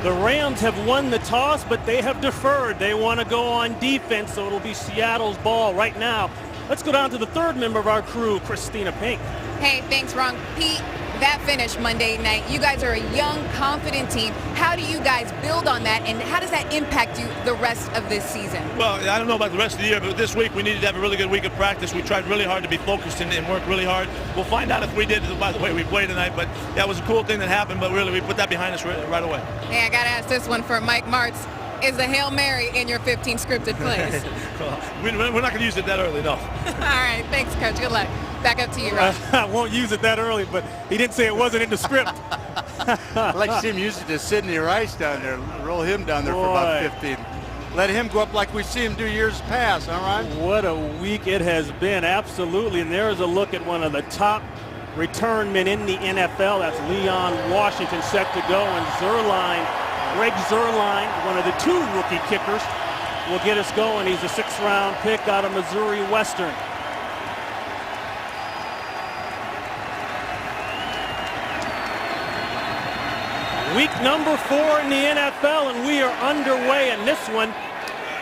The Rams have won the toss, but they have deferred. They want to go on defense, so it'll be Seattle's ball right now. Let's go down to the third member of our crew, Christina Pink. Hey, thanks, Ron. Pete, that finish Monday night, you guys are a young, confident team. How do you guys build on that, and how does that impact you the rest of this season? Well, I don't know about the rest of the year, but this week we needed to have a really good week of practice. We tried really hard to be focused and work really hard. We'll find out if we did, by the way we played tonight, but that was a cool thing that happened, but really we put that behind us right away. Hey, I got to ask this one for Mike Martz. Is the Hail Mary in your 15 scripted plays? Well, we're not going to use it that early, no. All right, thanks, Coach. Good luck. Back up to you, Ron. I won't use it that early, but he didn't say it wasn't in the script. I'd like to see him use it to Sidney Rice down there, roll him down there for about 15. Let him go up like we see him do years past, all right? What a week it has been, absolutely. And there's a look at one of the top return men in the NFL. That's Leon Washington set to go, and Greg Zuerlein, one of the two rookie kickers, will get us going. He's a 6th-round pick out of Missouri Western. Week number 4 in the NFL, and we are underway. And this one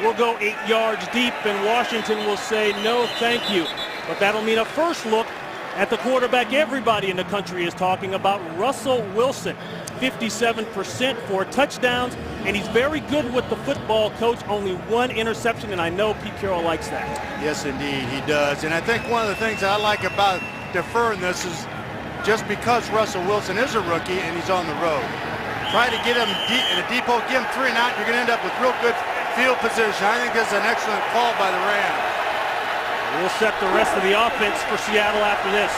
will go 8 yards deep, and Washington will say no thank you. But that'll mean a first look at the quarterback everybody in the country is talking about, Russell Wilson. 57%, 4 touchdowns, and he's very good with the football, Coach. Only 1 interception, and I know Pete Carroll likes that. Yes, indeed, he does. And I think one of the things I like about deferring this is just because Russell Wilson is a rookie and he's on the road. Try to get him in a deep hole, give him 3 and out, you're going to end up with real good field position. I think that's an excellent call by the Rams. We'll set the rest of the offense for Seattle after this.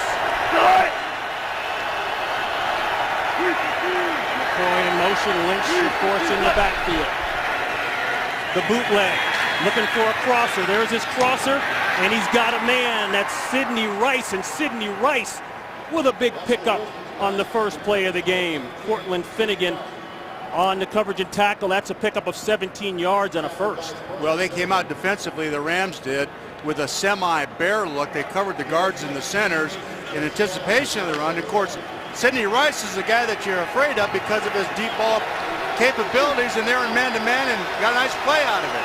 McCoy in motion, Lynch, of course, in the backfield. The bootleg, looking for a crosser. There's his crosser, and he's got a man. That's Sidney Rice, and Sidney Rice with a big pickup on the first play of the game. Cortland Finnegan on the coverage and tackle. That's a pickup of 17 yards and a first. Well, they came out defensively, the Rams did, with a semi-bear look. They covered the guards and the centers in anticipation of the run. Of course, Sidney Rice is the guy that you're afraid of because of his deep ball capabilities, and they're in man-to-man and got a nice play out of it.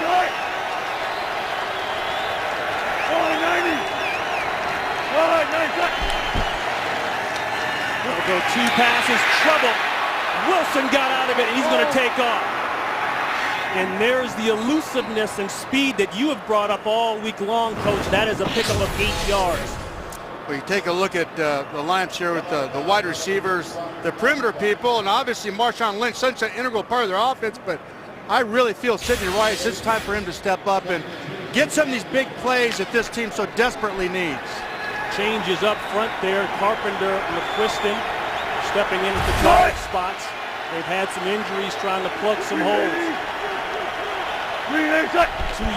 We'll go 2 passes, trouble. Wilson got out of it, and he's going to take off. And there's the elusiveness and speed that you have brought up all week long, Coach. That is a pickup of 8 yards. Well, you take a look at the lineups here with the wide receivers, the perimeter people, and obviously Marshawn Lynch, such an integral part of their offense, but I really feel Sidney Rice, it's time for him to step up and get some of these big plays that this team so desperately needs. Changes up front there. Carpenter, McQuiston stepping in at the guard spots. They've had some injuries trying to plug some holes. 2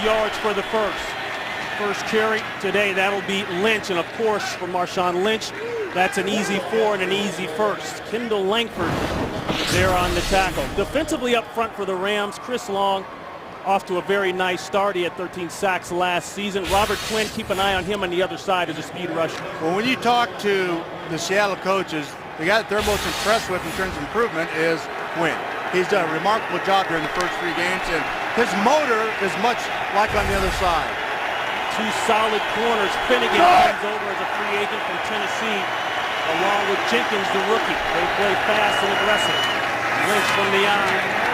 yards for the first carry today. That'll be Lynch, and of course for Marshawn Lynch, that's an easy 4 and an easy first. Kendall Langford there on the tackle. Defensively up front for the Rams, Chris Long off to a very nice start. He had 13 sacks last season. Robert Quinn, keep an eye on him on the other side as a speed rusher. Well, when you talk to the Seattle coaches, the guy that they're most impressed with in terms of improvement is Quinn. He's done a remarkable job during the first 3 games, and his motor is much like on the other side. 2 solid corners. Finnegan comes over as a free agent from Tennessee, along with Jenkins, the rookie. They play fast and aggressive. Lynch from the eye.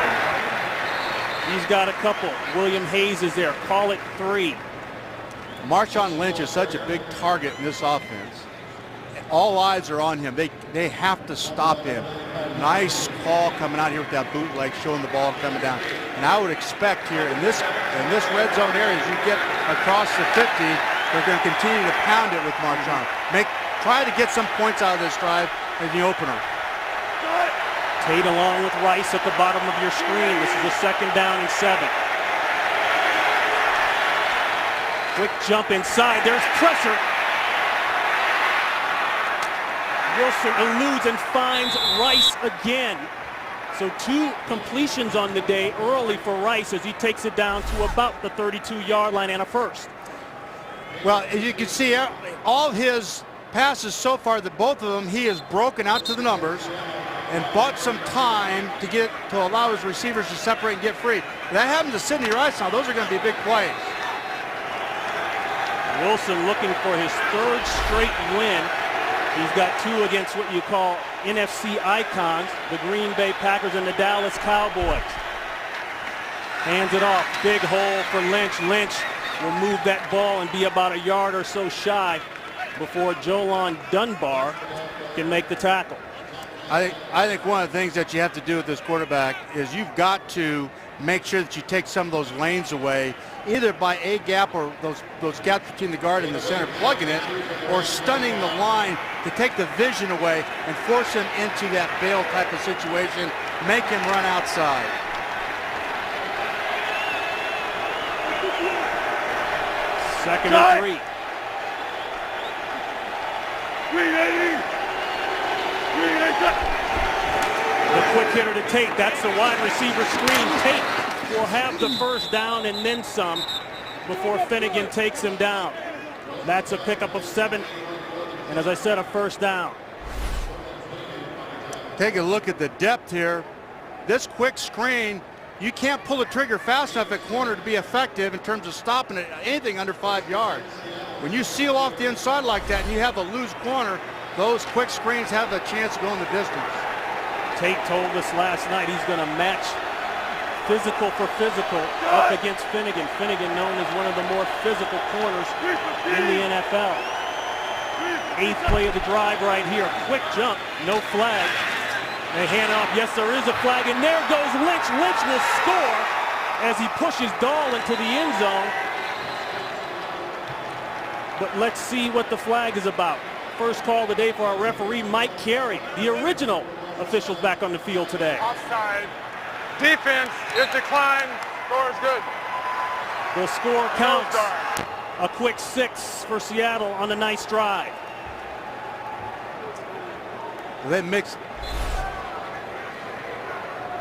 He's got a couple. William Hayes is there. Call it 3. Marshawn Lynch is such a big target in this offense. All eyes are on him. They have to stop him. Nice call coming out here with that bootleg, showing the ball coming down. And I would expect here in this red zone area, as you get across the 50, they're going to continue to pound it with Marshawn. Try to get some points out of this drive in the opener. Tate along with Rice at the bottom of your screen. This is a 2nd down and 7. Quick jump inside. There's pressure. Wilson eludes and finds Rice again. So 2 completions on the day early for Rice as he takes it down to about the 32-yard line and a first. Well, as you can see, all his passes so far, both of them, he has broken out to the numbers. and bought some time to allow his receivers to separate and get free. If that happens to Sidney Rice now, those are going to be big plays. Wilson looking for his third straight win. He's got two against what you call NFC icons, the Green Bay Packers and the Dallas Cowboys. Hands it off, big hole for Lynch. Lynch will move that ball and be about a yard or so shy before Jolon Dunbar can make the tackle. I think one of the things that you have to do with this quarterback is you've got to make sure that you take some of those lanes away, either by a gap or those gaps between the guard and the center, plugging it, or stunning the line to take the vision away and force him into that bail type of situation, make him run outside. Second and 3. The quick hitter to Tate. That's the wide receiver screen. Tate will have the first down and then some before Finnegan takes him down. That's a pickup of 7. And as I said, a first down. Take a look at the depth here. This quick screen, you can't pull the trigger fast enough at corner to be effective in terms of stopping it, anything under 5 yards. When you seal off the inside like that and you have a loose corner, those quick screens have a chance to go in the distance. Tate told us last night he's going to match physical for physical up against Finnegan. Finnegan known as one of the more physical corners in the NFL. 8th play of the drive right here. Quick jump, no flag. They hand off. Yes, there is a flag, and there goes Lynch. Lynch will score as he pushes Dahl into the end zone. But let's see what the flag is about. First call of the day for our referee, Mike Carey, the original official back on the field today. Offside. Defense is declined. Score is good. The score counts. A quick 6 for Seattle on a nice drive. They mix.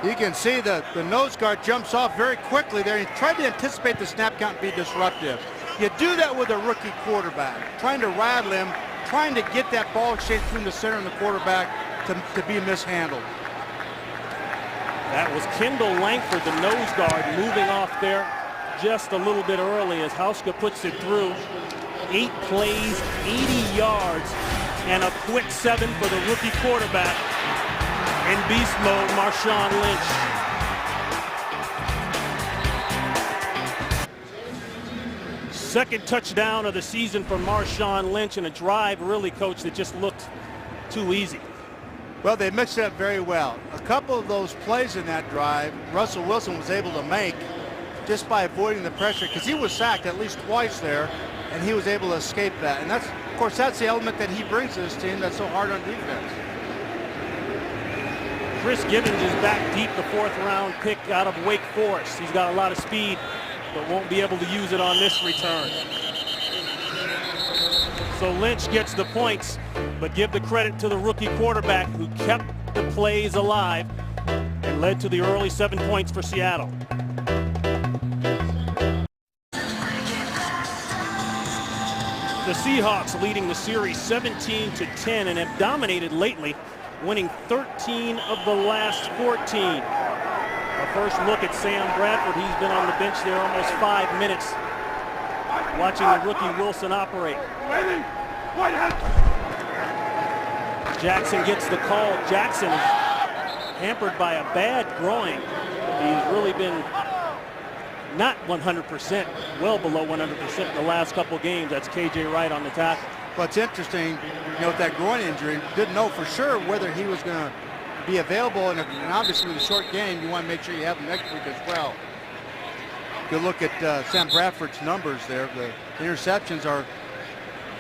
You can see the nose guard jumps off very quickly there. He tried to anticipate the snap count and be disruptive. You do that with a rookie quarterback, trying to rattle him, trying to get that ball exchange between the center and the quarterback to be mishandled. That was Kendall Langford, the nose guard, moving off there just a little bit early as Hauska puts it through. 8 plays, 80 yards, and a quick 7 for the rookie quarterback. In beast mode, Marshawn Lynch. Second touchdown of the season for Marshawn Lynch, and a drive, really, Coach, that just looked too easy. Well, they mixed it up very well. A couple of those plays in that drive, Russell Wilson was able to make just by avoiding the pressure, because he was sacked at least twice there, and he was able to escape that. And that's, of course, that's the element that he brings to this team that's so hard on defense. Chris Gibbons is back deep, the 4th round pick out of Wake Forest. He's got a lot of speed, but won't be able to use it on this return. So Lynch gets the points, but give the credit to the rookie quarterback who kept the plays alive and led to the early 7 points for Seattle. The Seahawks leading the series 17-10 and have dominated lately, winning 13 of the last 14. A first look at Sam Bradford. He's been on the bench there almost 5 minutes, watching the rookie Wilson operate. Jackson gets the call. Jackson is hampered by a bad groin. He's really been not 100%, well below 100% in the last couple games. That's KJ Wright on the tackle. What's interesting, you know, with that groin injury, didn't know for sure whether he was going to be available. And obviously with a short game, you want to make sure you have him next week as well. Good look at Sam Bradford's numbers there. The interceptions are,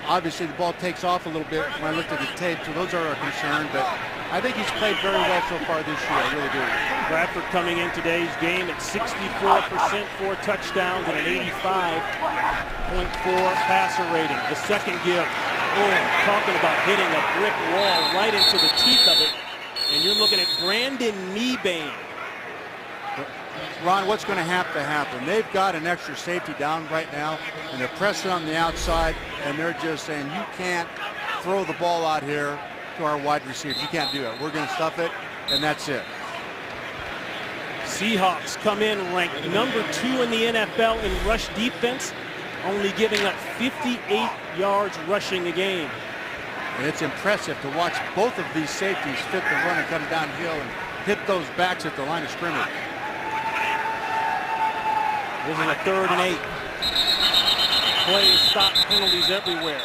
obviously the ball takes off a little bit when I looked at the tape, so those are a concern. But I think he's played very well so far this year. I really do. Bradford coming in today's game at 64%, 4 touchdowns, and an 85.4 passer rating. The second give, talking about hitting a brick wall right into the teeth of it. And you're looking at Brandon Mebane. Ron, what's going to have to happen? They've got an extra safety down right now, and they're pressing on the outside, and they're just saying, you can't throw the ball out here to our wide receivers. You can't do it. We're going to stuff it. and that's it. Seahawks come in ranked number 2 in the NFL in rush defense, only giving up 58 yards rushing a game. And it's impressive to watch both of these safeties fit the run and come downhill and hit those backs at the line of scrimmage. This is a 3rd and 8. Plays, stop, penalties everywhere.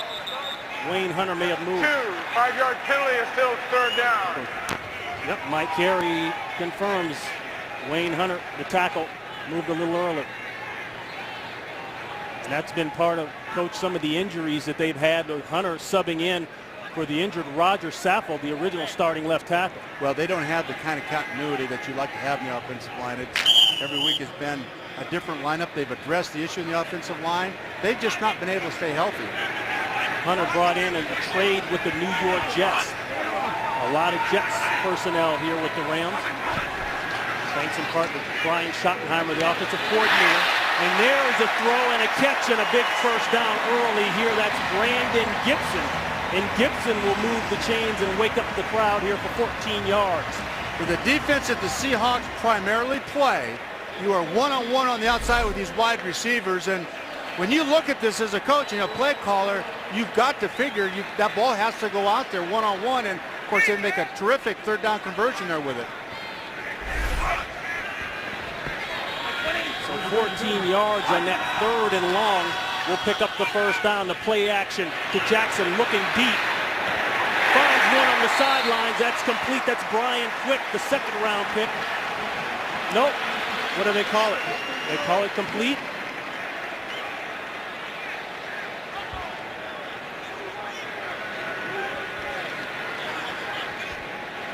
Wayne Hunter may have moved. 2 5-yard penalty is still 3rd down. Yep, Mike Carey confirms Wayne Hunter, the tackle, moved a little early. And that's been part of, Coach, some of the injuries that they've had. Hunter subbing in for the injured Roger Saffold, the original starting left tackle. Well, they don't have the kind of continuity that you like to have in the offensive line. Every week has been a different lineup. They've addressed the issue in the offensive line. They've just not been able to stay healthy. Hunter brought in a trade with the New York Jets. A lot of Jets personnel here with the Rams. Thanks in part to Brian Schottenheimer, the offensive coordinator. And there is a throw and a catch and a big first down early here. That's Brandon Gibson. And Gibson will move the chains and wake up the crowd here for 14 yards. With the defense that the Seahawks primarily play, you are one-on-one on the outside with these wide receivers. And when you look at this as a coach and a play caller, you've got to figure that ball has to go out there one-on-one. And, of course, they make a terrific 3rd down conversion there with it. So 14 yards on that 3rd and long. Will pick up the first down. The play action to Jackson, looking deep. Finds one on the sidelines. That's complete. That's Brian Quick, the 2nd round pick. Nope. What do they call it? They call it complete.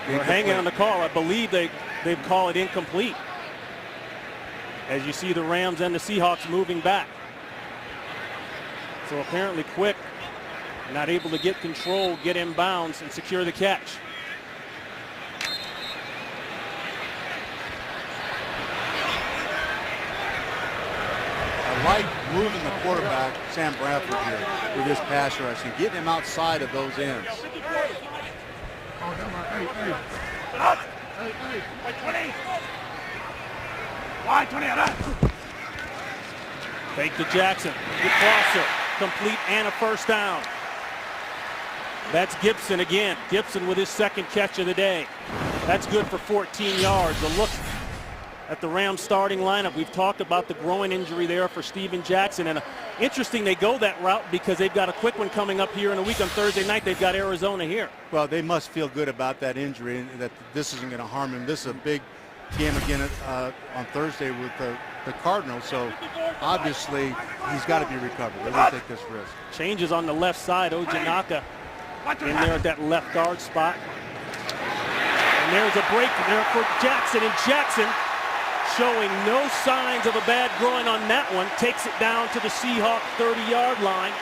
They're hanging on the call. I believe they call it incomplete. As you see the Rams and the Seahawks moving back. So apparently Quick not able to get control, get inbounds, and secure the catch. I like moving the quarterback, Sam Bradford, here with this pass rush and getting him outside of those ends. Fake to Jackson. Good crosser. Complete and a first down. That's Gibson again. Gibson with his 2nd catch of the day. That's good for 14 yards. A look at the Rams starting lineup. We've talked about the groin injury there for Steven Jackson. And interesting they go that route because they've got a quick one coming up here in a week on Thursday night. They've got Arizona here. Well, they must feel good about that injury and that this isn't going to harm him. This is a big game again on Thursday with the Cardinals. So obviously he's got to be recovered. They won't take this risk. Changes on the left side. Ojanaka in there at that left guard spot. And there's a break there for Jackson. And Jackson, showing no signs of a bad groin on that one, takes it down to the Seahawks 30-yard line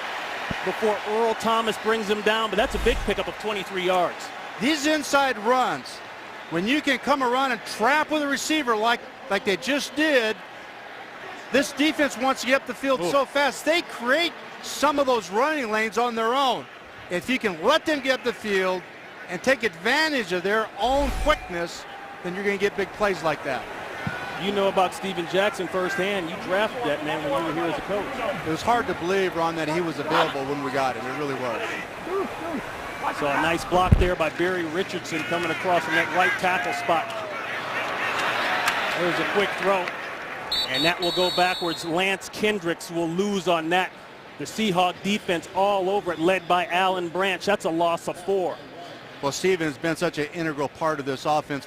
before Earl Thomas brings him down. But that's a big pickup of 23 yards. These inside runs, when you can come around and trap with a receiver like they just did, this defense wants to get up the field so fast. They create some of those running lanes on their own. If you can let them get up the field and take advantage of their own quickness, then you're going to get big plays like that. You know about Steven Jackson firsthand. You drafted that man when you were here as a coach. It was hard to believe, Ron, that he was available when we got him. It really was. So a nice block there by Barry Richardson coming across from that right tackle spot. There's a quick throw, and that will go backwards. Lance Kendricks will lose on that. The Seahawk defense all over it, led by Alan Branch. That's a loss of 4. Well, Steven's been such an integral part of this offense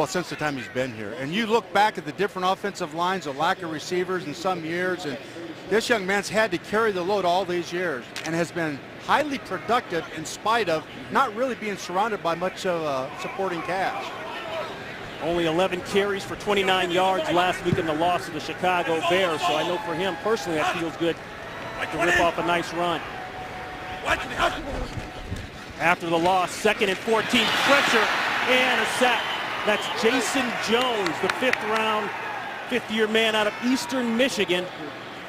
since the time he's been here. And you look back at the different offensive lines, the lack of receivers in some years, and this young man's had to carry the load all these years and has been highly productive in spite of not really being surrounded by much of a supporting cast. Only 11 carries for 29 yards last week in the loss to the Chicago Bears. So I know for him personally that feels good to rip off a nice run. After the loss, 2nd and 14, pressure and a sack. That's Jason Jones, the 5th-year man out of Eastern Michigan.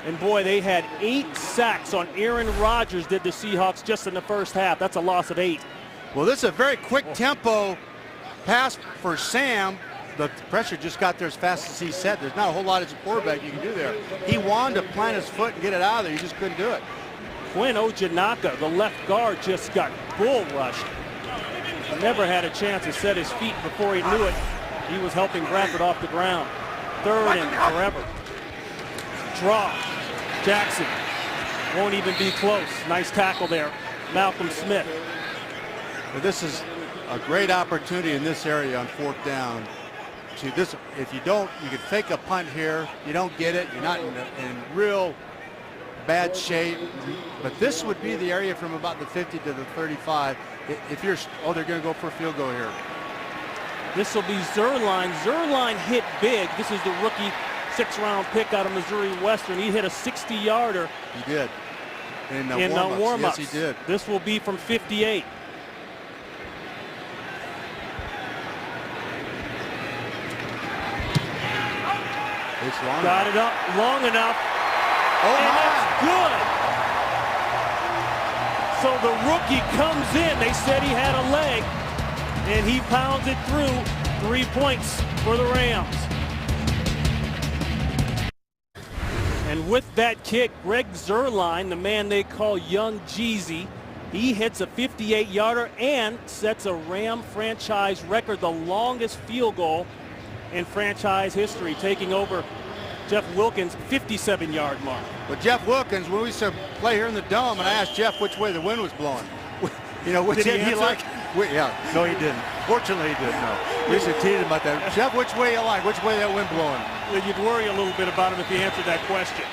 And boy, they had 8 sacks on Aaron Rodgers, did the Seahawks, just in the first half. That's a loss of 8. Well, this is a very quick tempo pass for Sam, the pressure just got there as fast as he said. There's not a whole lot as a quarterback you can do there. He wanted to plant his foot and get it out of there. He just couldn't do it. Quinn Ojanaka, the left guard, just got bull rushed. Never had a chance to set his feet before he knew it. He was helping Bradford off the ground. 3rd and forever. Draw. Jackson won't even be close. Nice tackle there. Malcolm Smith. But this is a great opportunity in this area on 4th down. To this, if you don't, you can fake a punt here. You don't get it. You're not in real bad shape. But this would be the area from about the 50 to the 35. If you're, oh, they're going to go for a field goal here. This will be Zerline. Zerline hit big. This is the rookie 6th-round pick out of Missouri Western. He hit a 60-yarder. He did. In warm-ups. Yes, he did. This will be from 58. It's long Got it up long enough. Oh, and my. That's good. So the rookie comes in. They said he had a leg, and he pounds it through. 3 points for the Rams. And with that kick, Greg Zerline, the man they call Young Jeezy, he hits a 58-yarder and sets a Ram franchise record, the longest field goal in franchise history, taking over Jeff Wilkins' 57-yard mark. But Jeff Wilkins, when we used to play here in the Dome, and I asked Jeff which way the wind was blowing, you know, which end he liked. Yeah, no, he didn't. Fortunately, he didn't. No, we used to tease him about that. Jeff, which way you like? Which way that wind blowing? Well, you'd worry a little bit about him if he answered that question.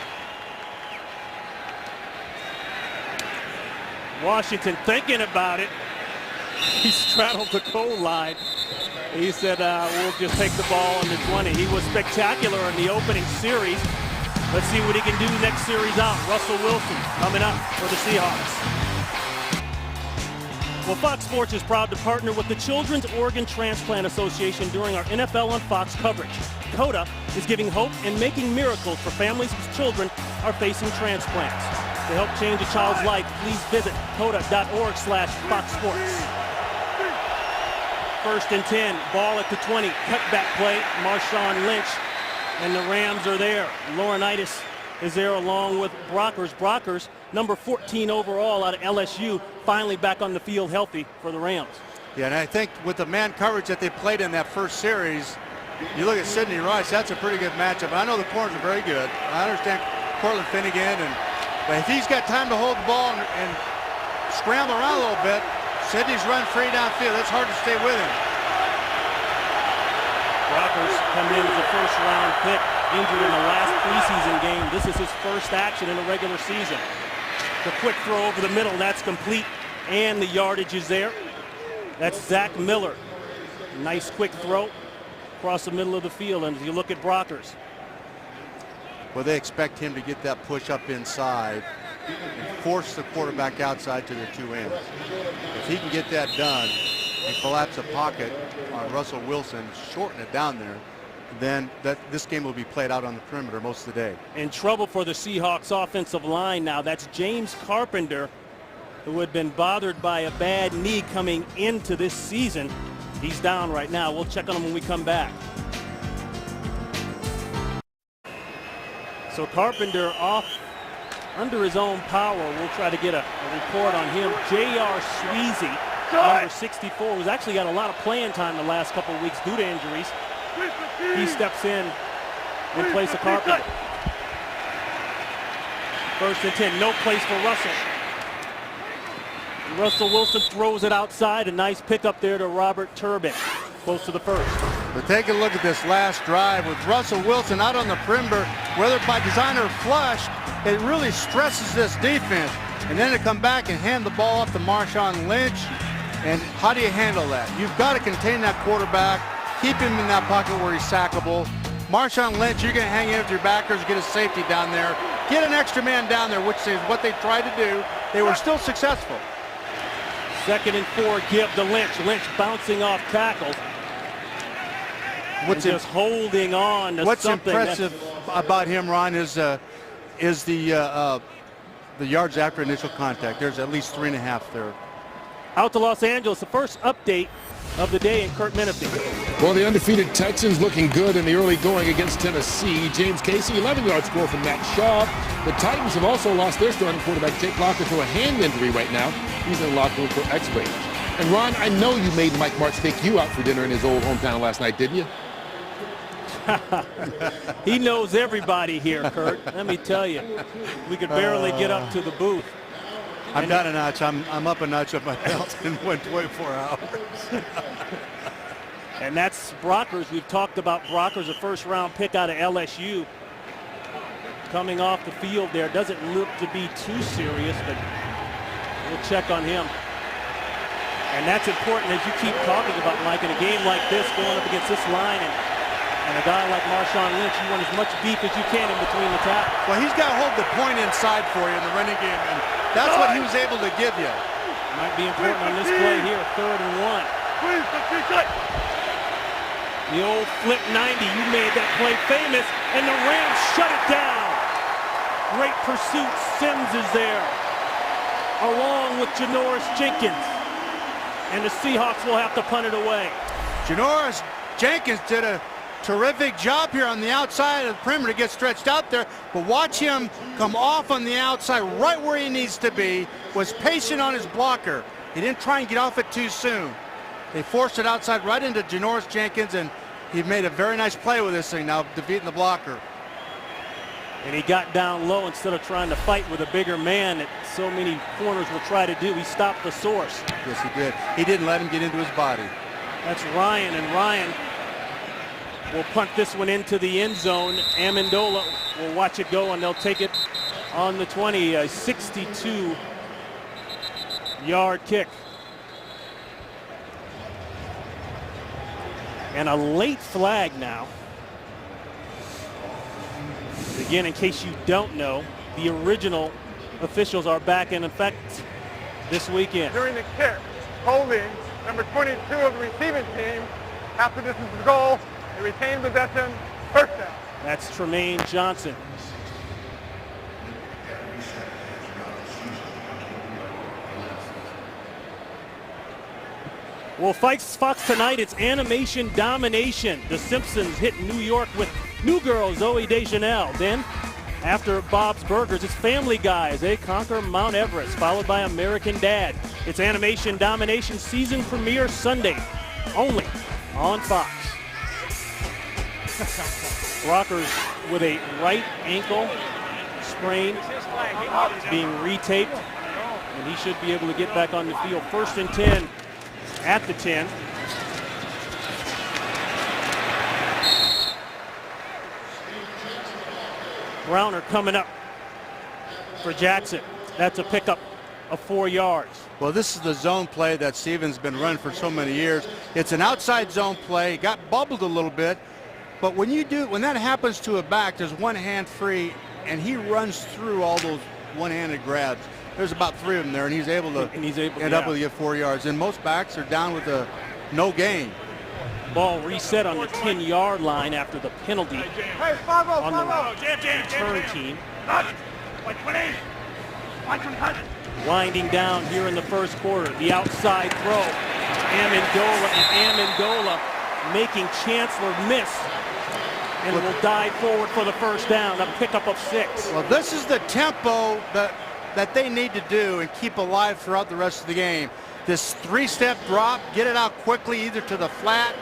Washington thinking about it. He straddled the goal line. He said, we'll just take the ball on the 20. He was spectacular in the opening series. Let's see what he can do next series out. Russell Wilson coming up for the Seahawks. Well, Fox Sports is proud to partner with the Children's Organ Transplant Association during our NFL on Fox coverage. CODA is giving hope and making miracles for families whose children are facing transplants. To help change a child's life, please visit coda.org/foxsports. 1st and 10, ball at the 20, cutback play, Marshawn Lynch, and the Rams are there. Laurinaitis is there along with Brockers. Brockers, number 14 overall out of LSU, finally back on the field healthy for the Rams. Yeah, and I think with the man coverage that they played in that first series, you look at Sidney Rice, that's a pretty good matchup. I know the corners are very good. I understand Cortland Finnegan, but if he's got time to hold the ball and scramble around a little bit, Sidney's run free downfield. It's hard to stay with him. Brockers come in as a 1st-round pick, injured in the last preseason game. This is his first action in the regular season. The quick throw over the middle, that's complete, and the yardage is there. That's Zach Miller. Nice quick throw across the middle of the field, and as you look at Brockers. Well, they expect him to get that push up inside and force the quarterback outside to their 2 ends. If he can get that done and collapse a pocket on Russell Wilson, shorten it down there, then this game will be played out on the perimeter most of the day. In trouble for the Seahawks offensive line now. That's James Carpenter, who had been bothered by a bad knee coming into this season. He's down right now. We'll check on him when we come back. So Carpenter off under his own power. We'll try to get a report on him. J.R. Sweezy, number 64, who's actually got a lot of playing time the last couple of weeks due to injuries. He steps in place of Carpenter. 1st and 10, no place for Russell. Russell Wilson throws it outside. A nice pickup there to Robert Turbin, close to the 1st. But take a look at this last drive with Russell Wilson out on the perimeter, whether by design or flush. It really stresses this defense. And then to come back and hand the ball off to Marshawn Lynch. And how do you handle that? You've got to contain that quarterback, keep him in that pocket where he's sackable. Marshawn Lynch, you're going to hang in with your backers, get a safety down there, get an extra man down there, which is what they tried to do. They were still successful. 2nd and 4, give to Lynch. Lynch bouncing off tackles. Just holding on to what's something. What's impressive about him, Ron, is the yards after initial contact. There's at least 3.5 there. Out to Los Angeles. The first update of the day, and Kurt Menefee. Well, the undefeated Texans looking good in the early going against Tennessee. James Casey, 11-yard score from Matt Shaw. The Titans have also lost their starting quarterback, Jake Locker, to a hand injury right now. He's in the locker room for x-rays. And Ron, I know you made Mike Martz take you out for dinner in his old hometown last night, didn't you? He knows everybody here, Kurt. Let me tell you, we could barely get up to the booth. I'm down a notch. I'm up a notch of my belt in 24 hours. And that's Brockers. We've talked about Brockers, a first-round pick out of LSU. Coming off the field there. Doesn't look to be too serious, but we'll check on him. And that's important as you keep talking about, Mike, in a game like this, going up against this line, and a guy like Marshawn Lynch, you want as much beef as you can in between the tackles. Well, he's got to hold the point inside for you in the running game, and that's what he was able to give you. Might be important on this play here, 3rd and 1. The old flip 90, you made that play famous, and the Rams shut it down. Great pursuit, Sims is there, along with Janoris Jenkins. And the Seahawks will have to punt it away. Janoris Jenkins did a terrific job here on the outside of the perimeter to get stretched out there, but watch him come off on the outside right where he needs to be, was patient on his blocker. He didn't try and get off it too soon. They forced it outside right into Janoris Jenkins, and he made a very nice play with this thing now, defeating the blocker. And he got down low instead of trying to fight with a bigger man that so many corners will try to do. He stopped the source. Yes, he did. He didn't let him get into his body. That's Ryan, and Ryan will punt this one into the end zone. Amendola will watch it go, and they'll take it on the 20, a 62-yard kick. And a late flag now. Again, in case you don't know, the original officials are back in effect this weekend. During the kick, holding number 22 of the receiving team. After this is the goal, they retain possession, first down. That's Tremaine Johnson. Well, Fox tonight, it's animation domination. The Simpsons hit New York with New Girl Zooey Deschanel. Then, after Bob's Burgers, it's Family Guy as they conquer Mount Everest, followed by American Dad. It's animation domination season premiere Sunday, only on Fox. Rockers with a right ankle sprain being retaped, and he should be able to get back on the field. 1st and 10 at the 10. Browner coming up for Jackson. That's a pickup of 4 yards. Well, this is the zone play that Stevens been running for so many years. It's an outside zone play. Got bubbled a little bit, but when that happens to a back, there's one hand free, and he runs through all those one-handed grabs. There's about 3 of them there, and he's able to end up with 4 yards. And most backs are down with a no gain. Ball reset on the 10-yard line after the penalty on the return team. Winding down here in the first quarter. The outside throw. Amendola making Chancellor miss. And will dive forward for the first down. A pickup of 6. Well, this is the tempo that they need to do and keep alive throughout the rest of the game. This 3-step drop, get it out quickly either to the flat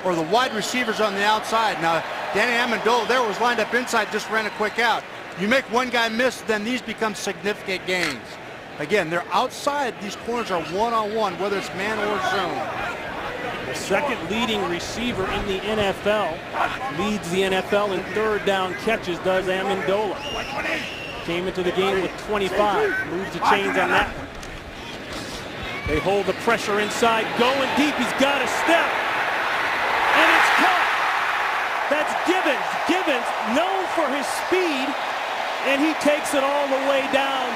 or the wide receivers on the outside. Now, Danny Amendola there was lined up inside, just ran a quick out. You make one guy miss, then these become significant gains. Again, they're outside. These corners are one-on-one, whether it's man or zone. The second leading receiver in the NFL, leads the NFL in 3rd down catches, does Amendola. Came into the game with 25, moves the chains on that one. They hold the pressure inside, going deep, he's got a step, and it's caught. That's Gibbons. Gibbons, known for his speed, and he takes it all the way down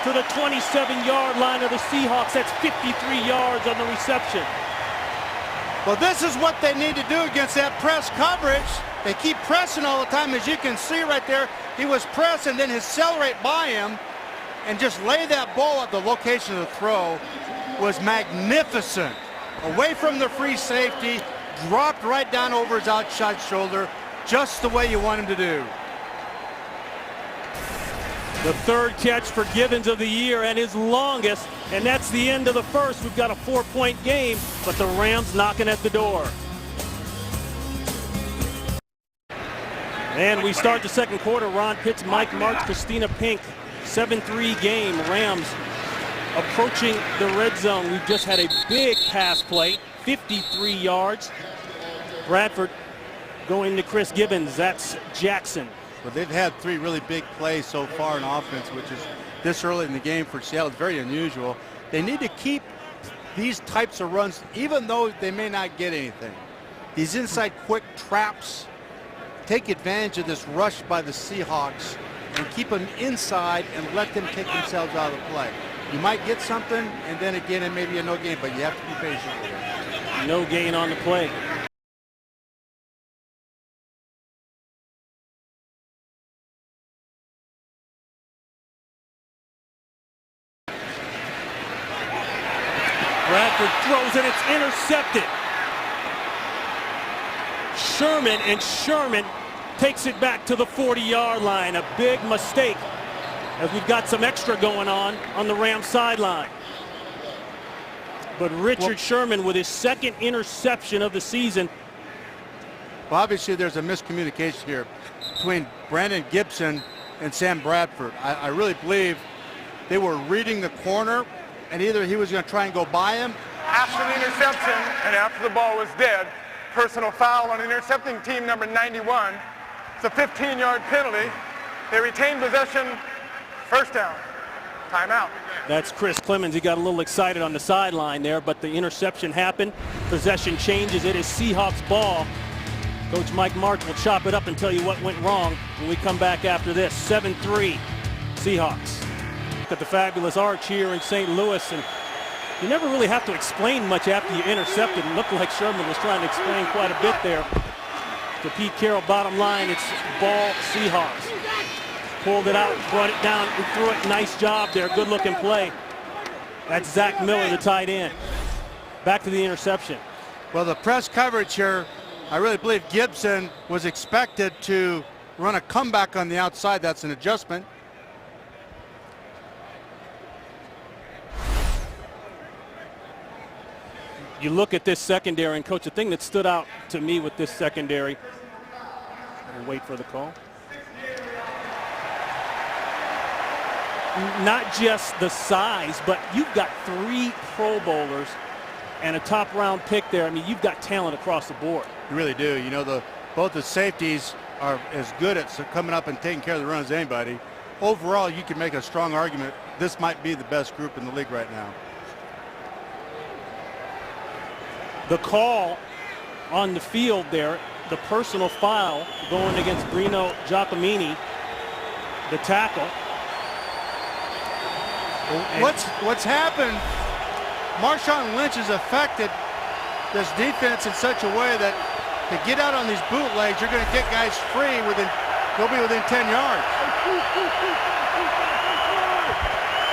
to the 27-yard line of the Seahawks. That's 53 yards on the reception. Well, this is what they need to do against that press coverage. They keep pressing all the time, as you can see right there. He was pressing, then accelerate by him and just lay that ball at the location of the throw was magnificent away from the free safety, dropped right down over his outside shoulder, just the way you want him to do. The third catch for Gibbons of the year and his longest, and that's the end of the first. We've got a 4-point game, but the Rams knocking at the door. And we start the second quarter. Ron Pitts, Mike March, Christina Pink. 7-3 game. Rams approaching the red zone. We've just had a big pass play, 53 yards. Bradford going to Chris Gibbons. That's Jackson. Well, they've had 3 really big plays so far in offense, which is this early in the game for Seattle. It's very unusual. They need to keep these types of runs, even though they may not get anything. These inside quick traps, take advantage of this rush by the Seahawks and keep them inside and let them take themselves out of the play. You might get something, and then again, it may be a no gain, but you have to be patient with it. No gain on the play. Bradford throws and it's intercepted. Sherman takes it back to the 40-yard line. A big mistake as we've got some extra going on the Rams sideline. But Richard Sherman with his second interception of the season. Well, obviously there's a miscommunication here between Brandon Gibson and Sam Bradford. I really believe they were reading the corner, and either he was going to try and go by him. After the interception and after the ball was dead, personal foul on intercepting team number 91. It's a 15-yard penalty. They retain possession. First down. Timeout. That's Chris Clemens. He got a little excited on the sideline there, but the interception happened. Possession changes. It is Seahawks ball. Coach Mike March will chop it up and tell you what went wrong when we come back after this. 7-3 Seahawks. Look at the fabulous arch here in St. Louis, and you never really have to explain much after you intercept it. It looked like Sherman was trying to explain quite a bit there. To Pete Carroll, bottom line, it's ball Seahawks. Pulled it out, brought it down, and threw it. Nice job there. Good looking play. That's Zach Miller, the tight end. Back to the interception. Well, the press coverage here, I really believe Gibson was expected to run a comeback on the outside. That's an adjustment. You look at this secondary, and Coach, the thing that stood out to me with this secondary, we'll wait for the call. Not just the size, but you've got 3 Pro Bowlers and a top round pick there. I mean, you've got talent across the board. You really do. You know, both the safeties are as good at coming up and taking care of the run as anybody. Overall, you can make a strong argument this might be the best group in the league right now. The call on the field there, the personal foul going against Bruno Giacomini, the tackle. What's happened, Marshawn Lynch has affected this defense in such a way that to get out on these bootlegs, you're going to get guys free they'll be within 10 yards.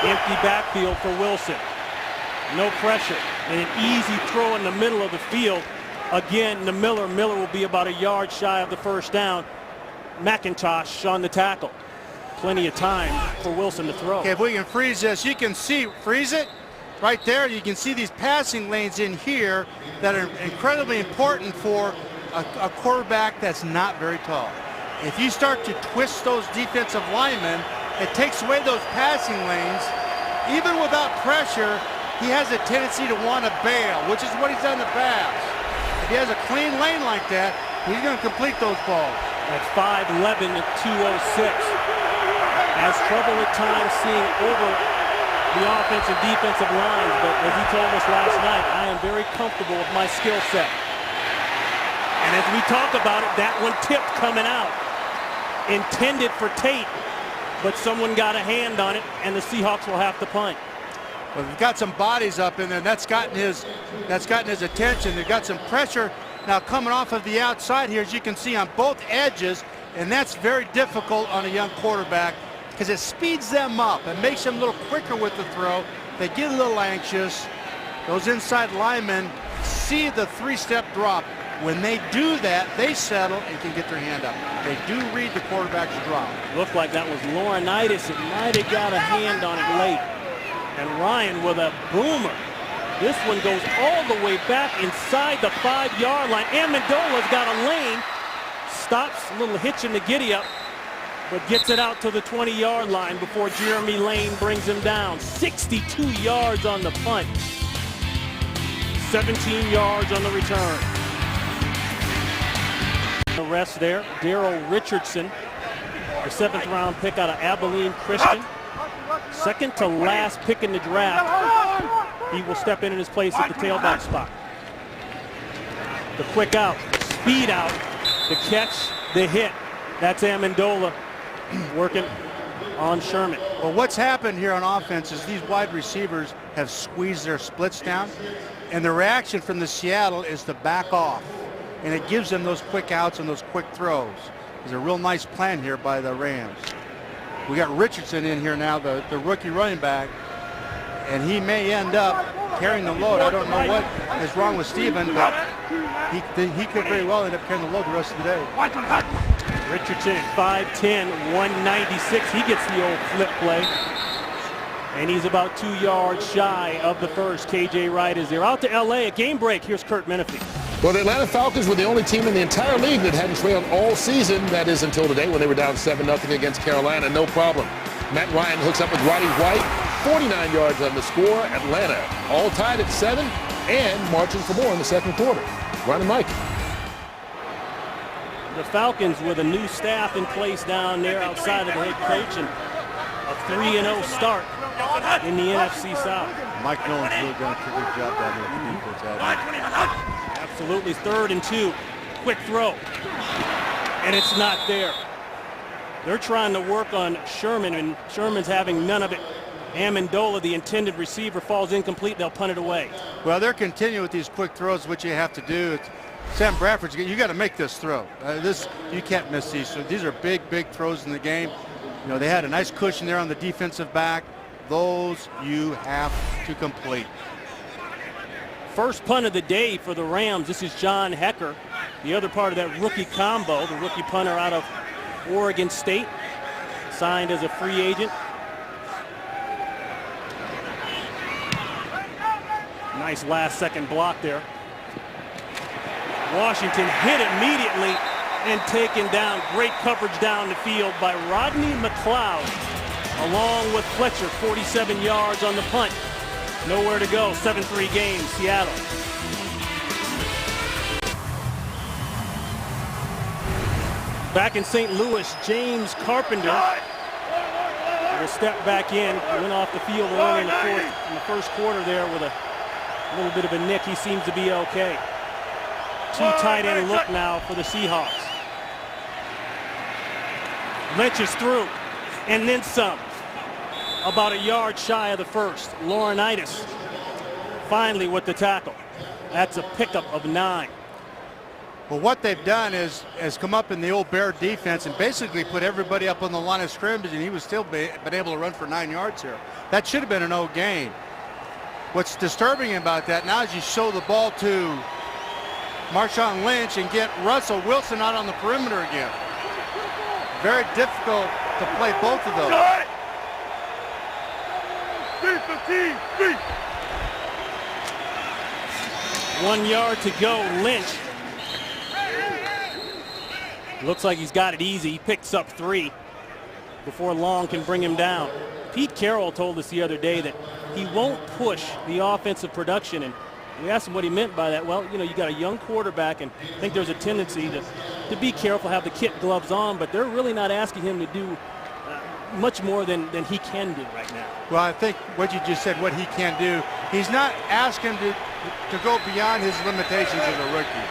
Empty backfield for Wilson. No pressure. And an easy throw in the middle of the field. Again, to Miller. Miller will be about a yard shy of the first down. McIntosh on the tackle. Plenty of time for Wilson to throw. Okay, if we can freeze this, you can freeze it right there. You can see these passing lanes in here that are incredibly important for a quarterback that's not very tall. If you start to twist those defensive linemen, it takes away those passing lanes. Even without pressure, he has a tendency to want to bail, which is what he's done in the past. If he has a clean lane like that, he's going to complete those balls. At 5'11", 206. Has trouble at times seeing over the offensive defensive lines, but as he told us last night, I am very comfortable with my skill set. And as we talk about it, that one tipped coming out. Intended for Tate, but someone got a hand on it, and the Seahawks will have to punt. Well, they've got some bodies up in there, and that's gotten his attention. They've got some pressure now coming off of the outside here, as you can see on both edges, and that's very difficult on a young quarterback because it speeds them up and makes them a little quicker with the throw. They get a little anxious. Those inside linemen see the three-step drop. When they do that, they settle and can get their hand up. They do read the quarterback's drop. Looked like that was Laurinaitis. It might have got a hand on it late. And Ryan with a boomer. This one goes all the way back inside the 5-yard line. Amendola's got a lane. Stops, a little hitch in the giddy-up, but gets it out to the 20-yard line before Jeremy Lane brings him down. 62 yards on the punt. 17 yards on the return. The rest there, Darrell Richardson, the 7th-round pick out of Abilene Christian. Second to last pick in the draft. He will step in his place at the tailback spot. The quick out, speed out, the catch, the hit. That's Amendola working on Sherman. Well, what's happened here on offense is these wide receivers have squeezed their splits down, and the reaction from the Seattle is to back off. And it gives them those quick outs and those quick throws. There's a real nice plan here by the Rams. We got Richardson in here now, the rookie running back, and he may end up carrying the load. I don't know what is wrong with Steven, but he could very well end up carrying the load the rest of the day. Richardson at 5'10", 196. He gets the old flip play. And he's about 2 yards shy of the first. KJ Wright is there. Out to LA at game break. Here's Kurt Menefee. Well, the Atlanta Falcons were the only team in the entire league that hadn't trailed all season. That is until today when they were down 7-0 against Carolina. No problem. Matt Ryan hooks up with Roddy White. 49 yards on the score. Atlanta all tied at 7 and marching for more in the second quarter. Ron and Mike. The Falcons with a new staff in place down there outside of the head coach and a 3-0 start in the NFC South. Mike Nolan's really done a pretty good job down there with the defense. Absolutely. 3rd and 2. Quick throw. And it's not there. They're trying to work on Sherman, and Sherman's having none of it. Amendola, the intended receiver, falls incomplete. They'll punt it away. Well, they're continuing with these quick throws, which you have to do. Sam Bradford's, you got to make this throw. You can't miss these. So these are big throws in the game. You know, they had a nice cushion there on the defensive back. Those you have to complete. First punt of the day for the Rams. This is John Hecker, the other part of that rookie combo, the rookie punter out of Oregon State, signed as a free agent. Nice last-second block there. Washington hit immediately and taken down. Great coverage down the field by Rodney McLeod, along with Fletcher. 47 yards on the punt. Nowhere to go. 7-3 game, Seattle. Back in St. Louis, James Carpenter will step back in. Went off the field early in the first quarter there with a little bit of a nick. He seems to be okay. 2 tight end look now for the Seahawks. Lynch is through, and then some. About a yard shy of the first. Laurinaitis finally with the tackle. That's a pickup of 9. Well, what they've done is come up in the old Bear defense and basically put everybody up on the line of scrimmage, and he was still been able to run for 9 yards here. That should have been a no gain. What's disturbing about that now is you show the ball to Marshawn Lynch and get Russell Wilson out on the perimeter again. Very difficult to play both of those. 1 yard to go. Lynch looks like he's got it easy. He picks up 3 before Long can bring him down. Pete Carroll told us the other day that he won't push the offensive production, and we asked him what he meant by that. Well, you know, you got a young quarterback, and I think there's a tendency to be careful, have the kit gloves on, but they're really not asking him to do much more than he can do right now. Well, I think what you just said, what he can do, he's not asking to go beyond his limitations as a rookie,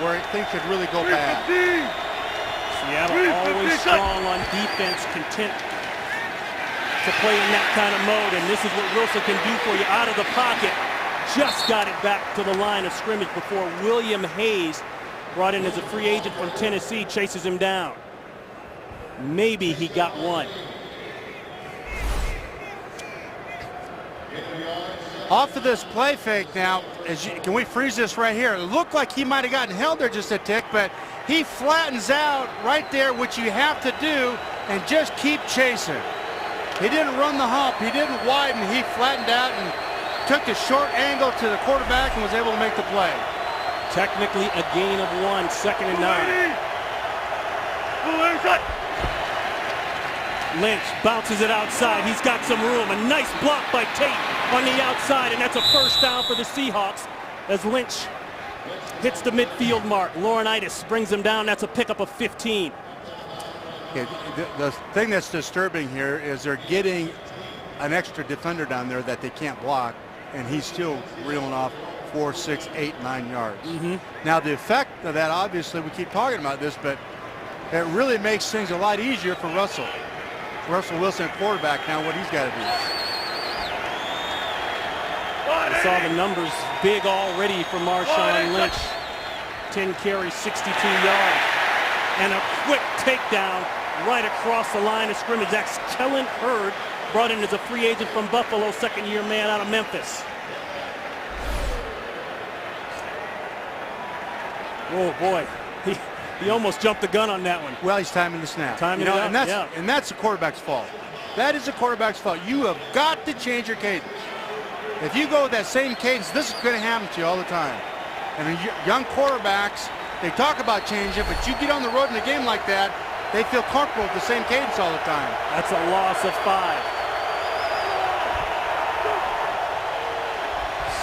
where things could really go bad. Seattle always strong on defense, content to play in that kind of mode, and this is what Wilson can do for you out of the pocket. Just got it back to the line of scrimmage before William Hayes, brought in as a free agent from Tennessee, chases him down. Maybe he got one. Off of this play fake now, can we freeze this right here? It looked like he might have gotten held there just a tick, but he flattens out right there, which you have to do, and just keep chasing. He didn't run the hump. He didn't widen. He flattened out and took a short angle to the quarterback and was able to make the play. Technically a gain of 1, 2nd and 9. Lynch bounces it outside. He's got some room. A nice block by Tate on the outside, and that's a first down for the Seahawks as Lynch hits the midfield mark. Laurinaitis brings him down. That's a pickup of 15. Okay, the thing that's disturbing here is they're getting an extra defender down there that they can't block, and he's still reeling off 4, 6, 8, 9 yards. Now the effect of that, obviously, we keep talking about this, but it really makes things a lot easier for Russell Wilson, quarterback, now what he's got to do. I saw the numbers big already for Marshawn Lynch. 10 carries, 62 yards. And a quick takedown right across the line of scrimmage. That's Kellen Hurd, brought in as a free agent from Buffalo, second-year man out of Memphis. Oh, boy. He almost jumped the gun on that one. Well, he's timing the snap. Timing it up, and that's the quarterback's fault. That is the quarterback's fault. You have got to change your cadence. If you go with that same cadence, this is going to happen to you all the time. And young quarterbacks, they talk about changing, but you get on the road in a game like that, they feel comfortable with the same cadence all the time. That's a loss of 5.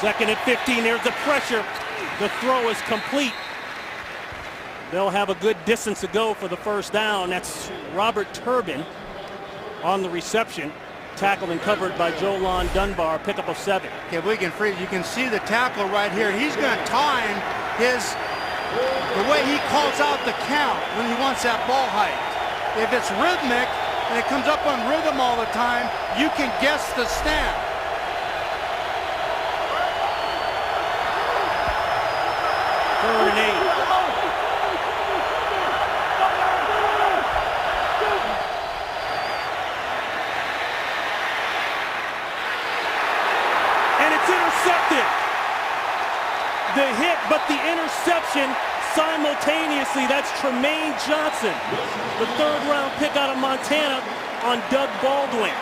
2nd and 15. There's the pressure. The throw is complete. They'll have a good distance to go for the first down. That's Robert Turbin on the reception. Tackled and covered by Jolon Dunbar, pickup of 7. Okay, if we can freeze, you can see the tackle right here. He's going to time the way he calls out the count when he wants that ball height. If it's rhythmic and it comes up on rhythm all the time, you can guess the snap. Third and 8. Intercepted. The hit, but the interception simultaneously. That's Tremaine Johnson, the 3rd-round pick out of Montana, on Doug Baldwin.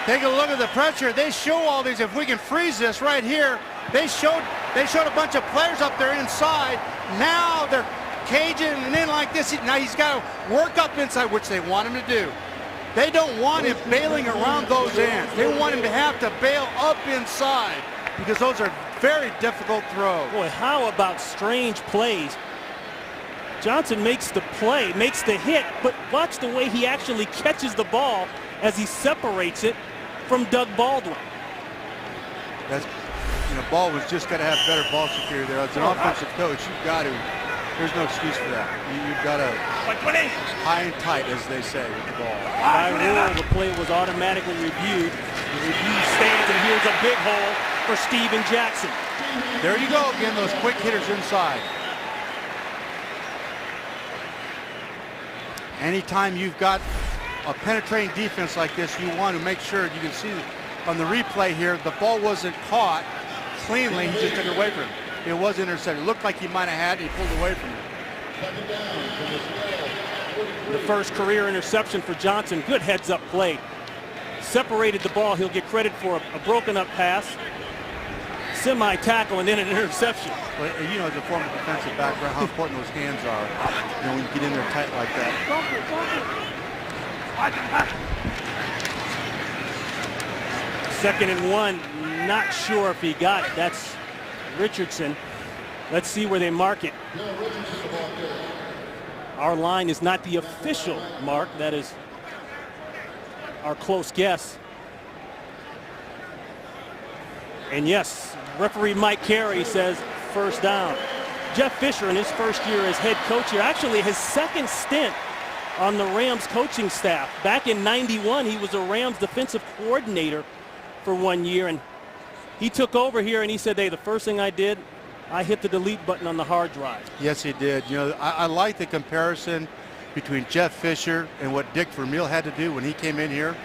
Take a look at the pressure. They show all these. If we can freeze this right here, they showed a bunch of players up there inside. Now they're caging and in like this. Now he's got to work up inside, which they want him to do. They don't want him bailing around those ends. They want him to have to bail up inside because those are very difficult throws. Boy, how about strange plays? Johnson makes the play, makes the hit, but watch the way he actually catches the ball as he separates it from Doug Baldwin. Baldwin's just got to have better ball security there. As an offensive coach, you've got to. There's no excuse for that. You've got to high and tight, as they say, with the ball. By rule, the play was automatically reviewed. The review stands, and here's a big hole for Steven Jackson. There you go again, those quick hitters inside. Anytime you've got a penetrating defense like this, you want to make sure, you can see on the replay here, the ball wasn't caught cleanly, he just took it away from him. It was intercepted. It looked like he might have had it, he pulled away from it. The first career interception for Johnson. Good heads-up play. Separated the ball. He'll get credit for a broken-up pass, semi-tackle, and then an interception. Well, as a former defensive background, how important those hands are. When you get in there tight like that. 2nd and 1. Not sure if he got it. That's Richardson. Let's see where they mark it. Our line is not the official mark. That is our close guess. And yes, referee Mike Carey says first down. Jeff Fisher, in his first year as head coach here, actually his 2nd stint on the Rams coaching staff. Back in '91, he was a Rams defensive coordinator for 1 year, and He took over here and he said, hey, the first thing I did, I hit the delete button on the hard drive. Yes, he did. You know, I like the comparison between Jeff Fisher and what Dick Vermeil had to do when he came in here.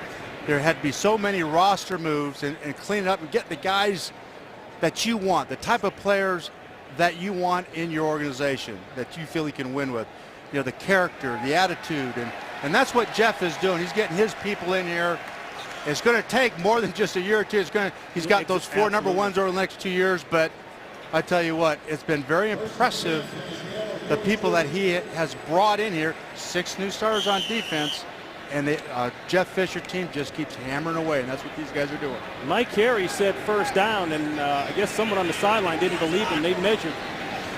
There had to be so many roster moves and clean it up and get the guys that you want, the type of players that you want in your organization, that you feel you can win with. You know, the character, the attitude, and that's what Jeff is doing. He's getting his people in here. It's going to take more than just a year or two. He's got those 4 number ones over the next 2 years, but I tell you what, it's been very impressive, the people that he has brought in here. 6 new starters on defense, and the Jeff Fisher team just keeps hammering away, and that's what these guys are doing. Mike Carey said first down, and I guess someone on the sideline didn't believe him. They measured.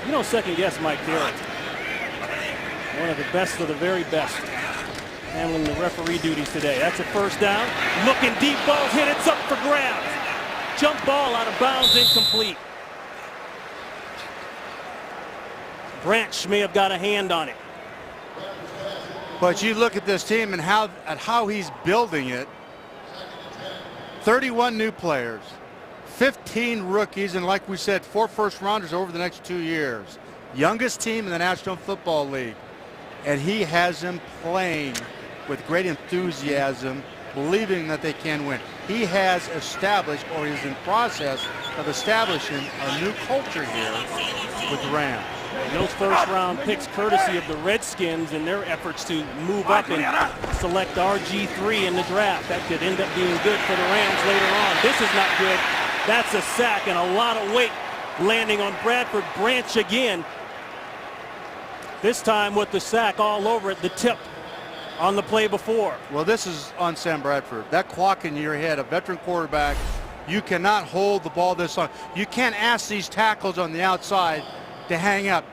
You don't second guess Mike Carey. One of the best of the very best, handling the referee duties today. That's a first down. Looking deep, ball's hit. It's up for grabs. Jump ball out of bounds, incomplete. Branch may have got a hand on it. But you look at this team and how he's building it. 31 new players, 15 rookies, and like we said, 4 first-rounders over the next 2 years. Youngest team in the National Football League. And he has them playing with great enthusiasm, believing that they can win. He has established, or is in process of establishing, a new culture here with the Rams. And those first-round picks courtesy of the Redskins and their efforts to move up and select RG3 in the draft. That could end up being good for the Rams later on. This is not good. That's a sack and a lot of weight landing on Bradford. Branch again. This time with the sack all over it, the tip on the play before. Well, this is on Sam Bradford. That clock in your head, a veteran quarterback, you cannot hold the ball this long. You can't ask these tackles on the outside to hang up.